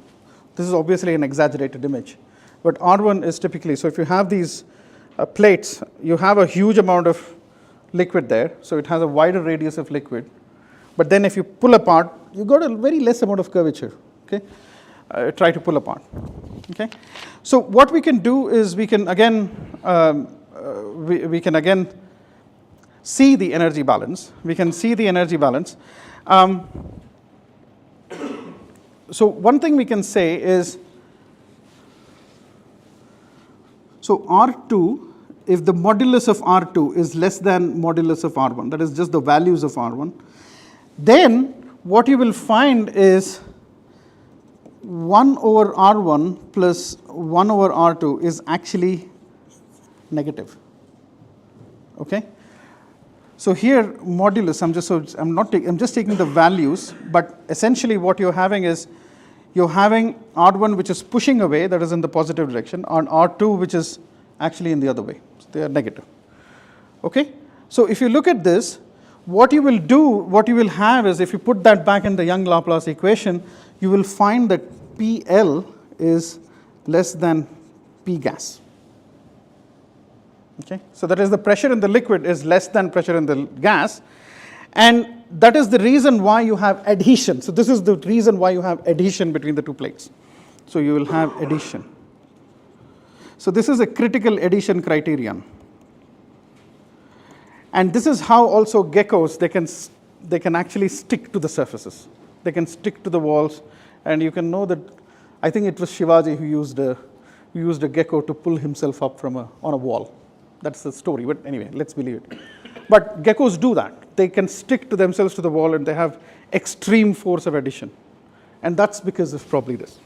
This is obviously an exaggerated image, but R1 is typically, so if you have these plates, you have a huge amount of liquid there, so it has a wider radius of liquid. But then if you pull apart, you got a very less amount of curvature. Okay, try to pull apart. Okay, so what we can do is we can again see the energy balance. We can see the energy balance. So one thing we can say is, so R2, if the modulus of R2 is less than modulus of R1, that is just the values of R1, then what you will find is 1 over R1 plus 1 over R2 is actually negative. Okay? So here modulus, I'm just taking the values, but essentially what you're having is you're having R1 which is pushing away, that is in the positive direction, and R2 which is actually in the other way. So they are negative. Okay? So if you look at this, what you will have is, if you put that back in the Young-Laplace equation, you will find that PL is less than P gas. Okay? So that is, the pressure in the liquid is less than pressure in the gas, and that is the reason why you have adhesion. So this is the reason why you have adhesion between the two plates. So you will have adhesion. So this is a critical adhesion criterion. And this is how also geckos, they can actually stick to the surfaces. They can stick to the walls, and you can know that, I think it was Shivaji who used a gecko to pull himself up on a wall. That's the story, but anyway, let's believe it. But geckos do that. They can stick to themselves to the wall, and they have extreme force of adhesion. And that's because of probably this.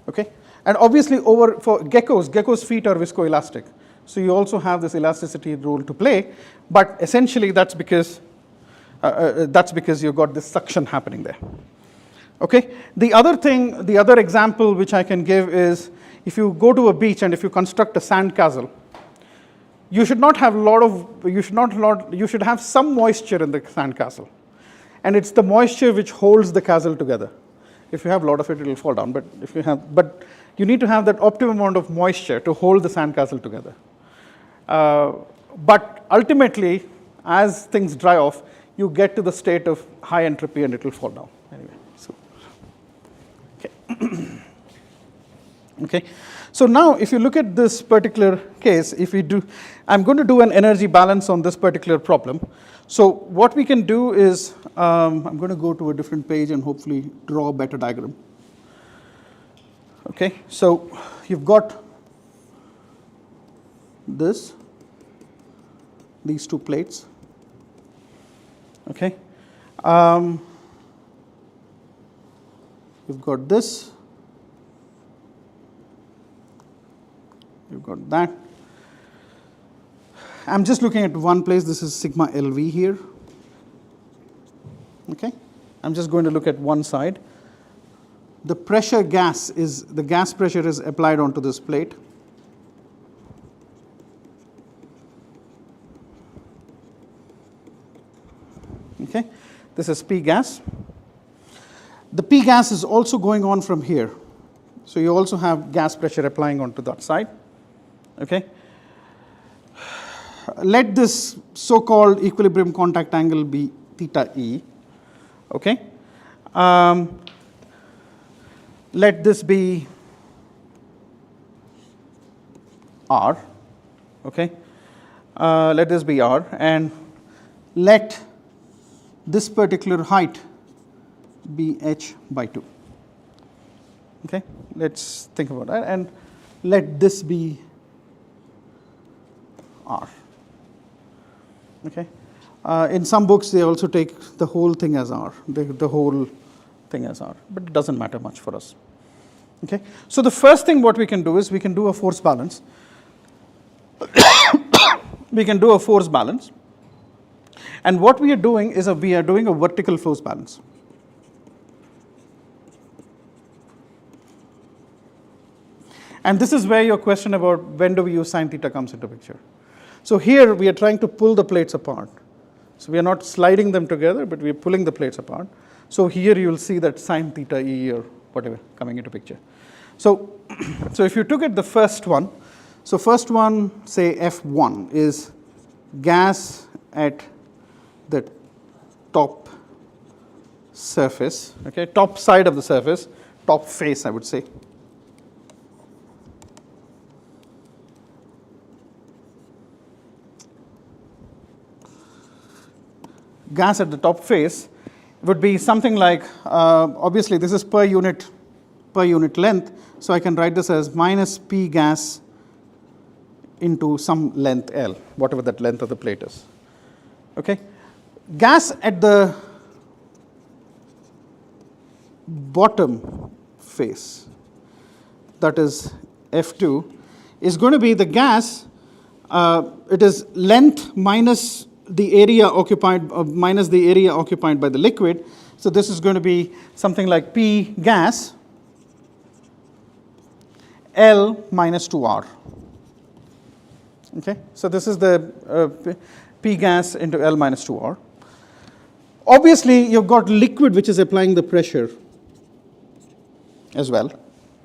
Okay? And obviously for geckos' feet are viscoelastic. So you also have this elasticity role to play, but essentially that's because you've got this suction happening there. Okay? The other example which I can give is, if you go to a beach and if you construct a sand castle, you should have some moisture in the sand castle. And it's the moisture which holds the castle together. If you have a lot of it, it will fall down. But you need to have that optimum amount of moisture to hold the sand castle together. But ultimately, as things dry off, you get to the state of high entropy and it will fall down. Anyway, so, okay. Okay. So now, if you look at this particular case, I'm going to do an energy balance on this particular problem. So what we can do is, I'm going to go to a different page and hopefully draw a better diagram. Okay. So you've got these two plates. Okay. You've got this. You've got that. I'm just looking at one place. This is sigma LV here. Okay. I'm just going to look at one side. The gas pressure is applied onto this plate. Okay. This is P gas. The P gas is also going on from here. So you also have gas pressure applying onto that side. Okay. Let this so-called equilibrium contact angle be theta E. Okay. Let this be R. Okay. Let this be R, and let this particular height be h by 2. Okay. Let's think about that, and let this be R. Okay. In some books, they also take the whole thing as R, the whole thing as R, but it doesn't matter much for us. Okay. So the first thing what we can do is we can do a force balance. We can do a force balance, and what we are doing is we are doing a vertical force balance. And this is where your question about when do we use sine theta comes into picture. So here we are trying to pull the plates apart. So we are not sliding them together, but we are pulling the plates apart. So here you will see that sine theta E or whatever coming into picture. So if you took at the first one, so first one, say F1 is gas at the top surface, okay, top side of the surface, top face I would say. Gas at the top face would be something like, obviously this is per unit length, so I can write this as minus P gas into some length L, whatever that length of the plate is. Okay. Gas at the bottom face, that is F2, is going to be the gas, it is length minus the area occupied by the liquid. So this is going to be something like P gas L minus 2R. Okay, so this is the P gas into L minus 2R. Obviously, you've got liquid which is applying the pressure as well.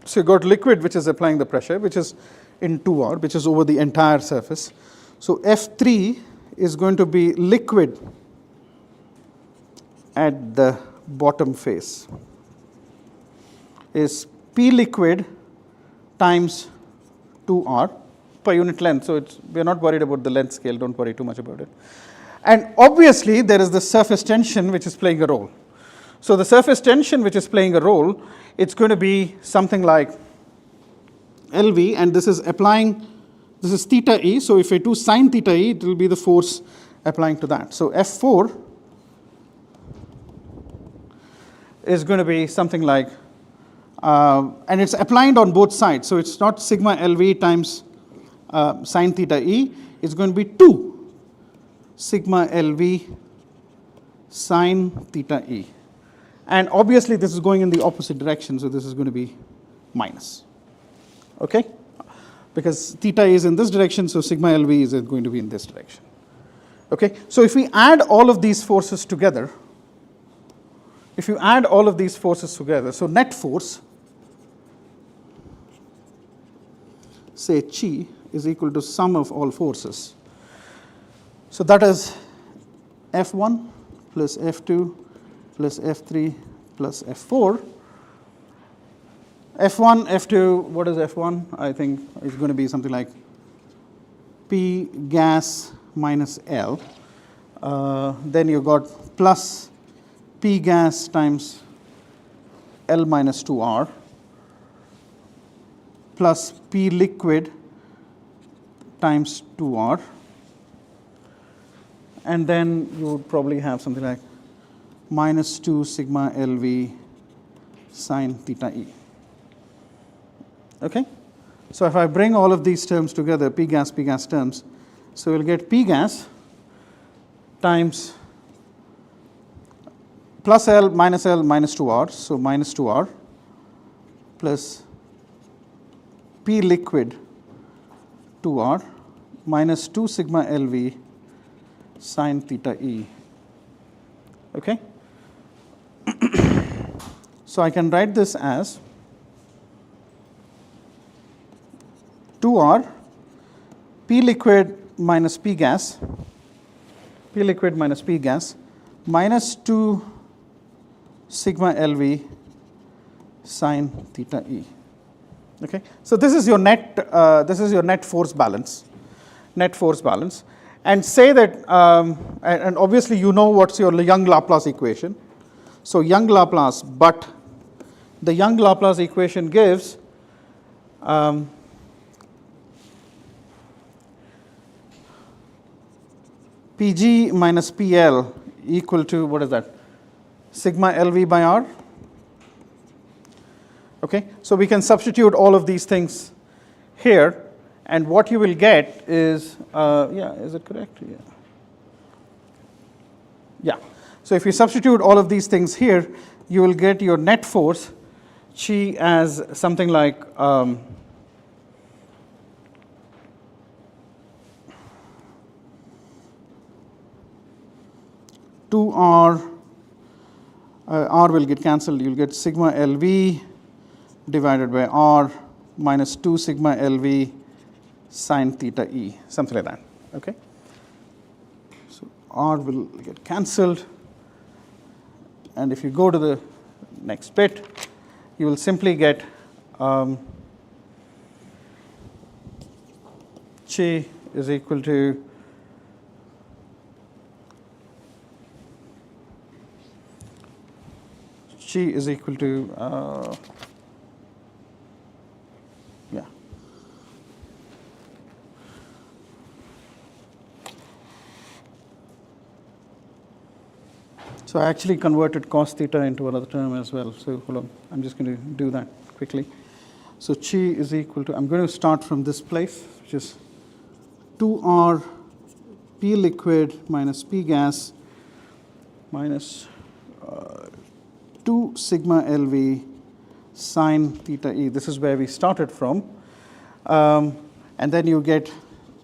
So you've got liquid which is applying the pressure, which is in 2R, which is over the entire surface. So F3 is going to be liquid at the bottom face, is P liquid times 2R per unit length. So we're not worried about the length scale, don't worry too much about it. And obviously, there is the surface tension which is playing a role. So the surface tension which is playing a role, it's going to be something like LV, and this is applying, this is theta E. So if I do sine theta E, it will be the force applying to that. So F4 is going to be something like, and it's applied on both sides. So it's not sigma LV times sine theta E. It's going to be 2 sigma LV sine theta E. And obviously, this is going in the opposite direction. So this is going to be minus. Okay? Because theta is in this direction, so sigma LV is going to be in this direction. Okay? So if we add all of these forces together, so net force, say chi, is equal to sum of all forces. So that is F1 plus F2 plus F3 plus F4. F1, F2, what is F1? I think it's going to be something like P gas minus L. Then you got plus P gas times L minus 2R plus P liquid times 2R. And then you would probably have something like minus 2 sigma LV sine theta E. Okay? So if I bring all of these terms together, P gas terms, so we'll get P gas times plus L minus 2R, so minus 2R, plus P liquid 2R minus 2 sigma LV sine theta E. Okay? So I can write this as 2R P liquid minus P gas minus 2 sigma LV sine theta E. Okay? So this is your net force balance. And say that, and obviously you know what's your Young-Laplace equation. So Young-Laplace, but the Young-Laplace equation gives Pg minus PL equal to, what is that? Sigma LV by R. Okay, so we can substitute all of these things here. And what you will get is, is it correct? Yeah. So if you substitute all of these things here, you will get your net force, chi, as something like 2R, R will get cancelled. You'll get sigma LV divided by R minus 2 sigma LV sine theta E, something like that. Okay? So R will get cancelled. And if you go to the next bit, you will simply get chi is equal to So I actually converted cos theta into another term as well. So hold on, I'm just going to do that quickly. So chi is equal to, I'm going to start from this place, which is 2R P liquid minus P gas minus 2 sigma LV sine theta E. This is where we started from. And then you get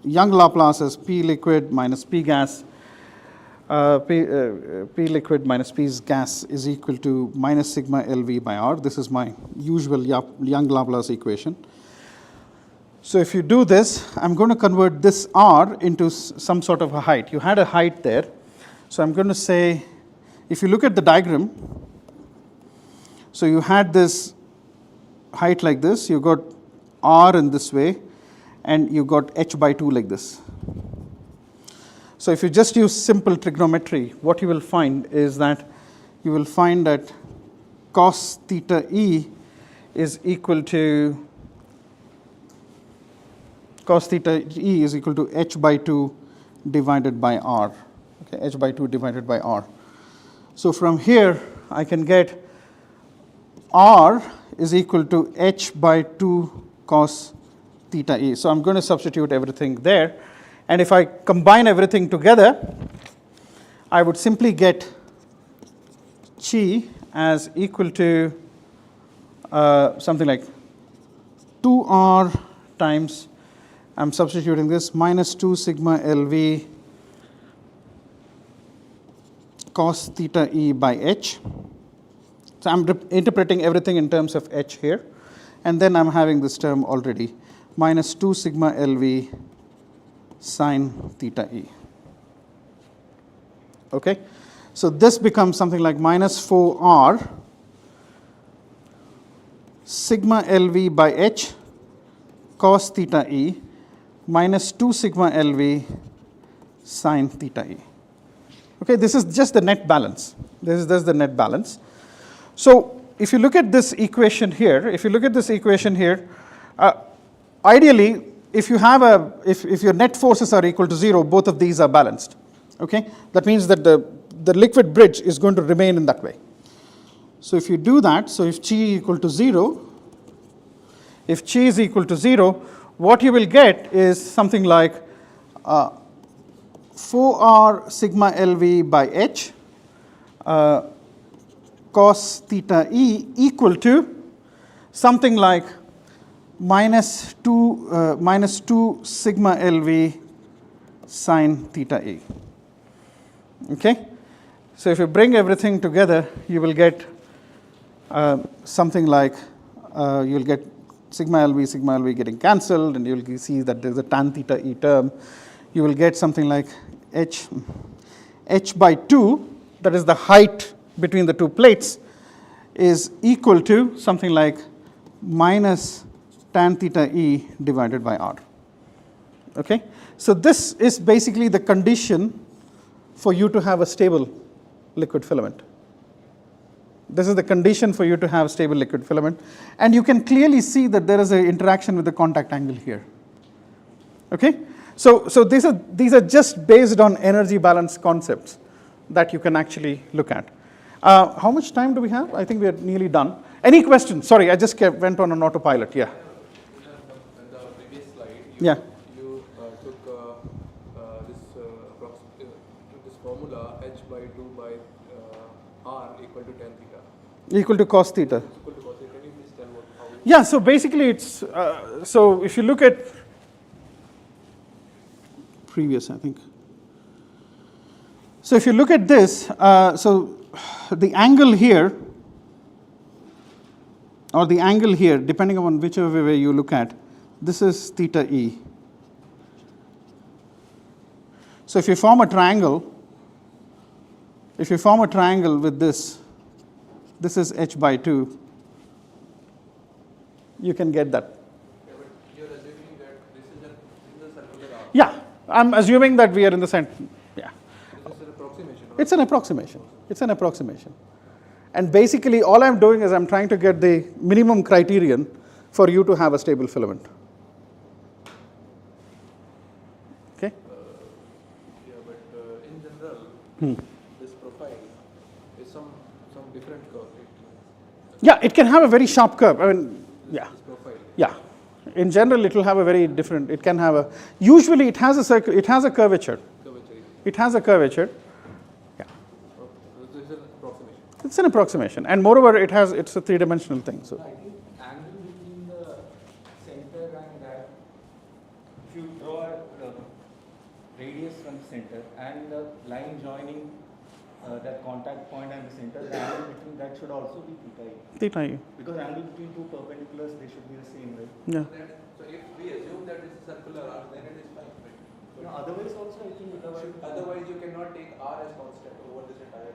Young Laplace as P liquid minus P gas. P liquid minus P gas is equal to minus sigma LV by R. This is my usual Young Laplace equation. So if you do this, I'm going to convert this R into some sort of a height. You had a height there. So I'm going to say, if you look at the diagram, so you had this height like this, you got R in this way, and you got h by 2 like this. So if you just use simple trigonometry, what you will find is that you will find that cos theta E is equal to h by 2 divided by R. Okay, h by 2 divided by R. So from here, I can get R is equal to h by 2 cos theta E. So I'm going to substitute everything there. And if I combine everything together, I would simply get chi as equal to something like 2R times, I'm substituting this, minus 2 sigma LV cos theta E by h. So I'm interpreting everything in terms of h here. And then I'm having this term already, minus 2 sigma LV sine theta E. Okay? So this becomes something like minus 4R sigma LV by h cos theta E minus 2 sigma LV sine theta E. Okay, this is just the net balance. This is the net balance. So if you look at this equation here, ideally, if your net forces are equal to 0, both of these are balanced. Okay, that means that the liquid bridge is going to remain in that way. So if you do that, so if chi equal to 0, what you will get is something like 4R sigma LV by h cos theta E equal to something like minus 2 sigma LV sine theta E. Okay? So if you bring everything together, you will get something like, you'll get sigma LV getting cancelled, and you'll see that there's a tan theta E term. You will get something like h by 2, that is the height between the two plates, is equal to something like minus tan theta E divided by R. Okay? So this is basically the condition for you to have a stable liquid filament. This is the condition for you to have stable liquid filament. And you can clearly see that there is an interaction with the contact angle here. Okay? So these are just based on energy balance concepts that you can actually look at. How much time do we have? I think we are nearly done. Any questions? Sorry, I just went on an autopilot. Yeah. In the previous slide, you took this formula h by 2 by R equal to tan theta. Equal to cos theta. Equal to cos theta. Can you please tell what how? Yeah, so basically it's, so if you look at previous, I think. So if you look at this, so the angle here, or the angle here, depending on whichever way you look at, this is theta E. So if you form a triangle with this is h by 2, you can get that. Yeah, but you're assuming that this is a circular arc. Yeah, I'm assuming that we are in the center. Yeah. This is an approximation. It's an approximation. It's an approximation. And basically, all I'm doing is I'm trying to get the minimum criterion for you to have a stable filament. Okay? Yeah, but in general, this profile is some different curve, right? Yeah, it can have a very sharp curve. I mean, yeah. This profile. Yeah. In general, it will have a very different, it can have a, usually it has a circle, it has a curvature. It has a curvature. Yeah. This is an approximation. It's an approximation. And moreover, it's a three-dimensional thing. So. I think angle between the center and understand that if you draw a radius from the center and the line joining that contact point and the center, the angle between that should also be theta. Theta A. Because angle between two perpendiculars, they should be the same, right? Yeah. So if we assume that it's a circular arc, then it is fine, right? No, otherwise also I think Otherwise you cannot take R as constant over this entire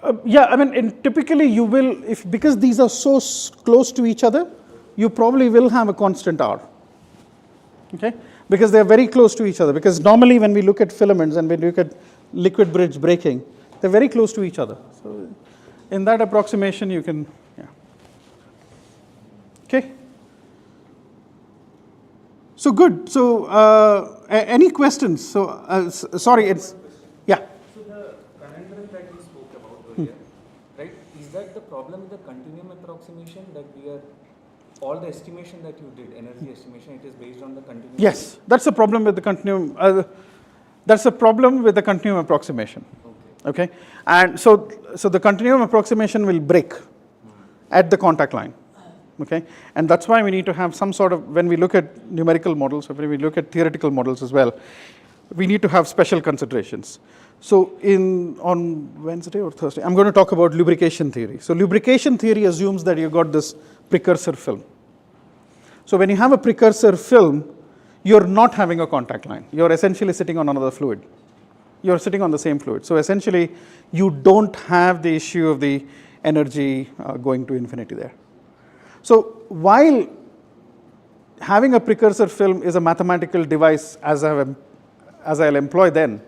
thing. Yeah, I mean, typically you will, because these are so close to each other, you probably will have a constant R. Okay? Because they are very close to each other. Because normally when we look at filaments and when we look at liquid bridge breaking, they're very close to each other. So in that approximation, you can, yeah. Okay. So good. So any questions? So sorry, it's, yeah. So the conundrum that we spoke about earlier, right? Is that the problem with the continuum approximation, that we are, all the estimation that you did, energy estimation, it is based on the continuum? Yes, that's the problem with the continuum. That's the problem with the continuum approximation. Okay, and so the continuum approximation will break at the contact line. Okay, and that's why we need to have some sort of, when we look at numerical models, or when we look at theoretical models as well, we need to have special considerations. So on Wednesday or Thursday, I'm going to talk about lubrication theory. So lubrication theory assumes that you got this precursor film. So when you have a precursor film, you're not having a contact line. You're essentially sitting on another fluid. You're sitting on the same fluid. So essentially, you don't have the issue of the energy going to infinity there. So while having a precursor film is a mathematical device, as I'll employ then,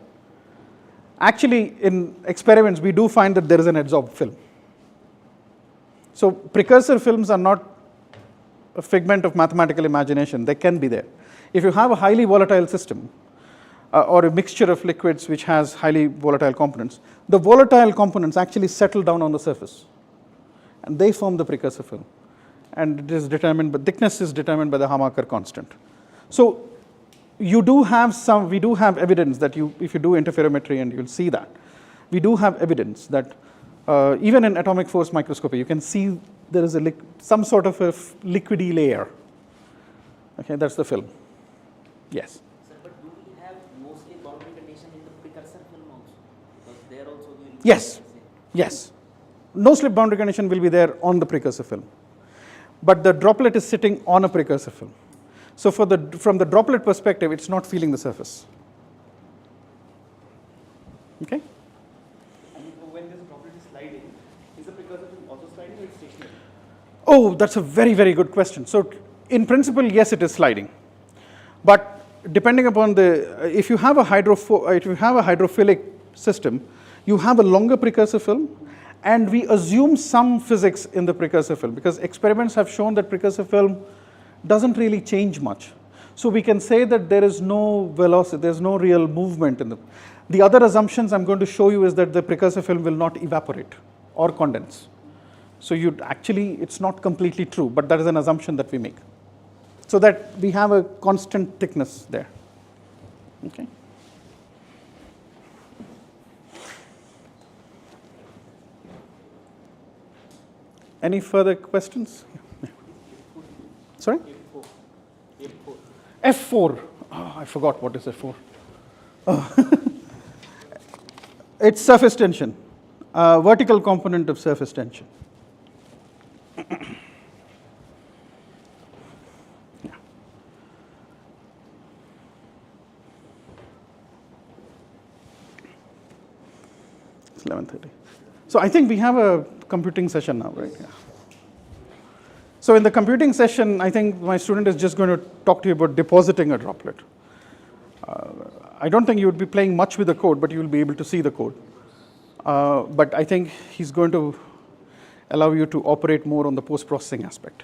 actually in experiments we do find that there is an adsorbed film. So precursor films are not a figment of mathematical imagination. They can be there. If you have a highly volatile system or a mixture of liquids which has highly volatile components, the volatile components actually settle down on the surface and they form the precursor film. And it is determined, but thickness is determined by the Hamaker constant. So we do have evidence that if you do interferometry, and you'll see that, we do have evidence that even in atomic force microscopy, you can see there is some sort of a liquidy layer. Okay, that's the film. Yes. Sir, but do we have mostly boundary condition in the precursor film also? Because there also we will Yes. Yes. No slip boundary condition will be there on the precursor film. But the droplet is sitting on a precursor film. So from the droplet perspective, it's not feeling the surface. Okay? And when this droplet is sliding, is the precursor film also sliding or it's stationary? Oh, that's a very, very good question. So in principle, yes, it is sliding. But depending upon if you have a hydrophilic system, you have a longer precursor film, and we assume some physics in the precursor film, because experiments have shown that precursor film doesn't really change much. So we can say that there is no velocity, there's no real movement in the other assumptions I'm going to show you is that the precursor film will not evaporate or condense. So it's not completely true, but that is an assumption that we make. So that we have a constant thickness there. Okay. Any further questions? Yeah. Sorry? F4. Oh, I forgot what is F4. Oh. It's surface tension, vertical component of surface tension. Yeah. It's 11:30. So I think we have a computing session now, right? Yeah. So in the computing session, I think my student is just going to talk to you about depositing a droplet. I don't think you would be playing much with the code, but you will be able to see the code. But I think he's going to allow you to operate more on the post-processing aspect.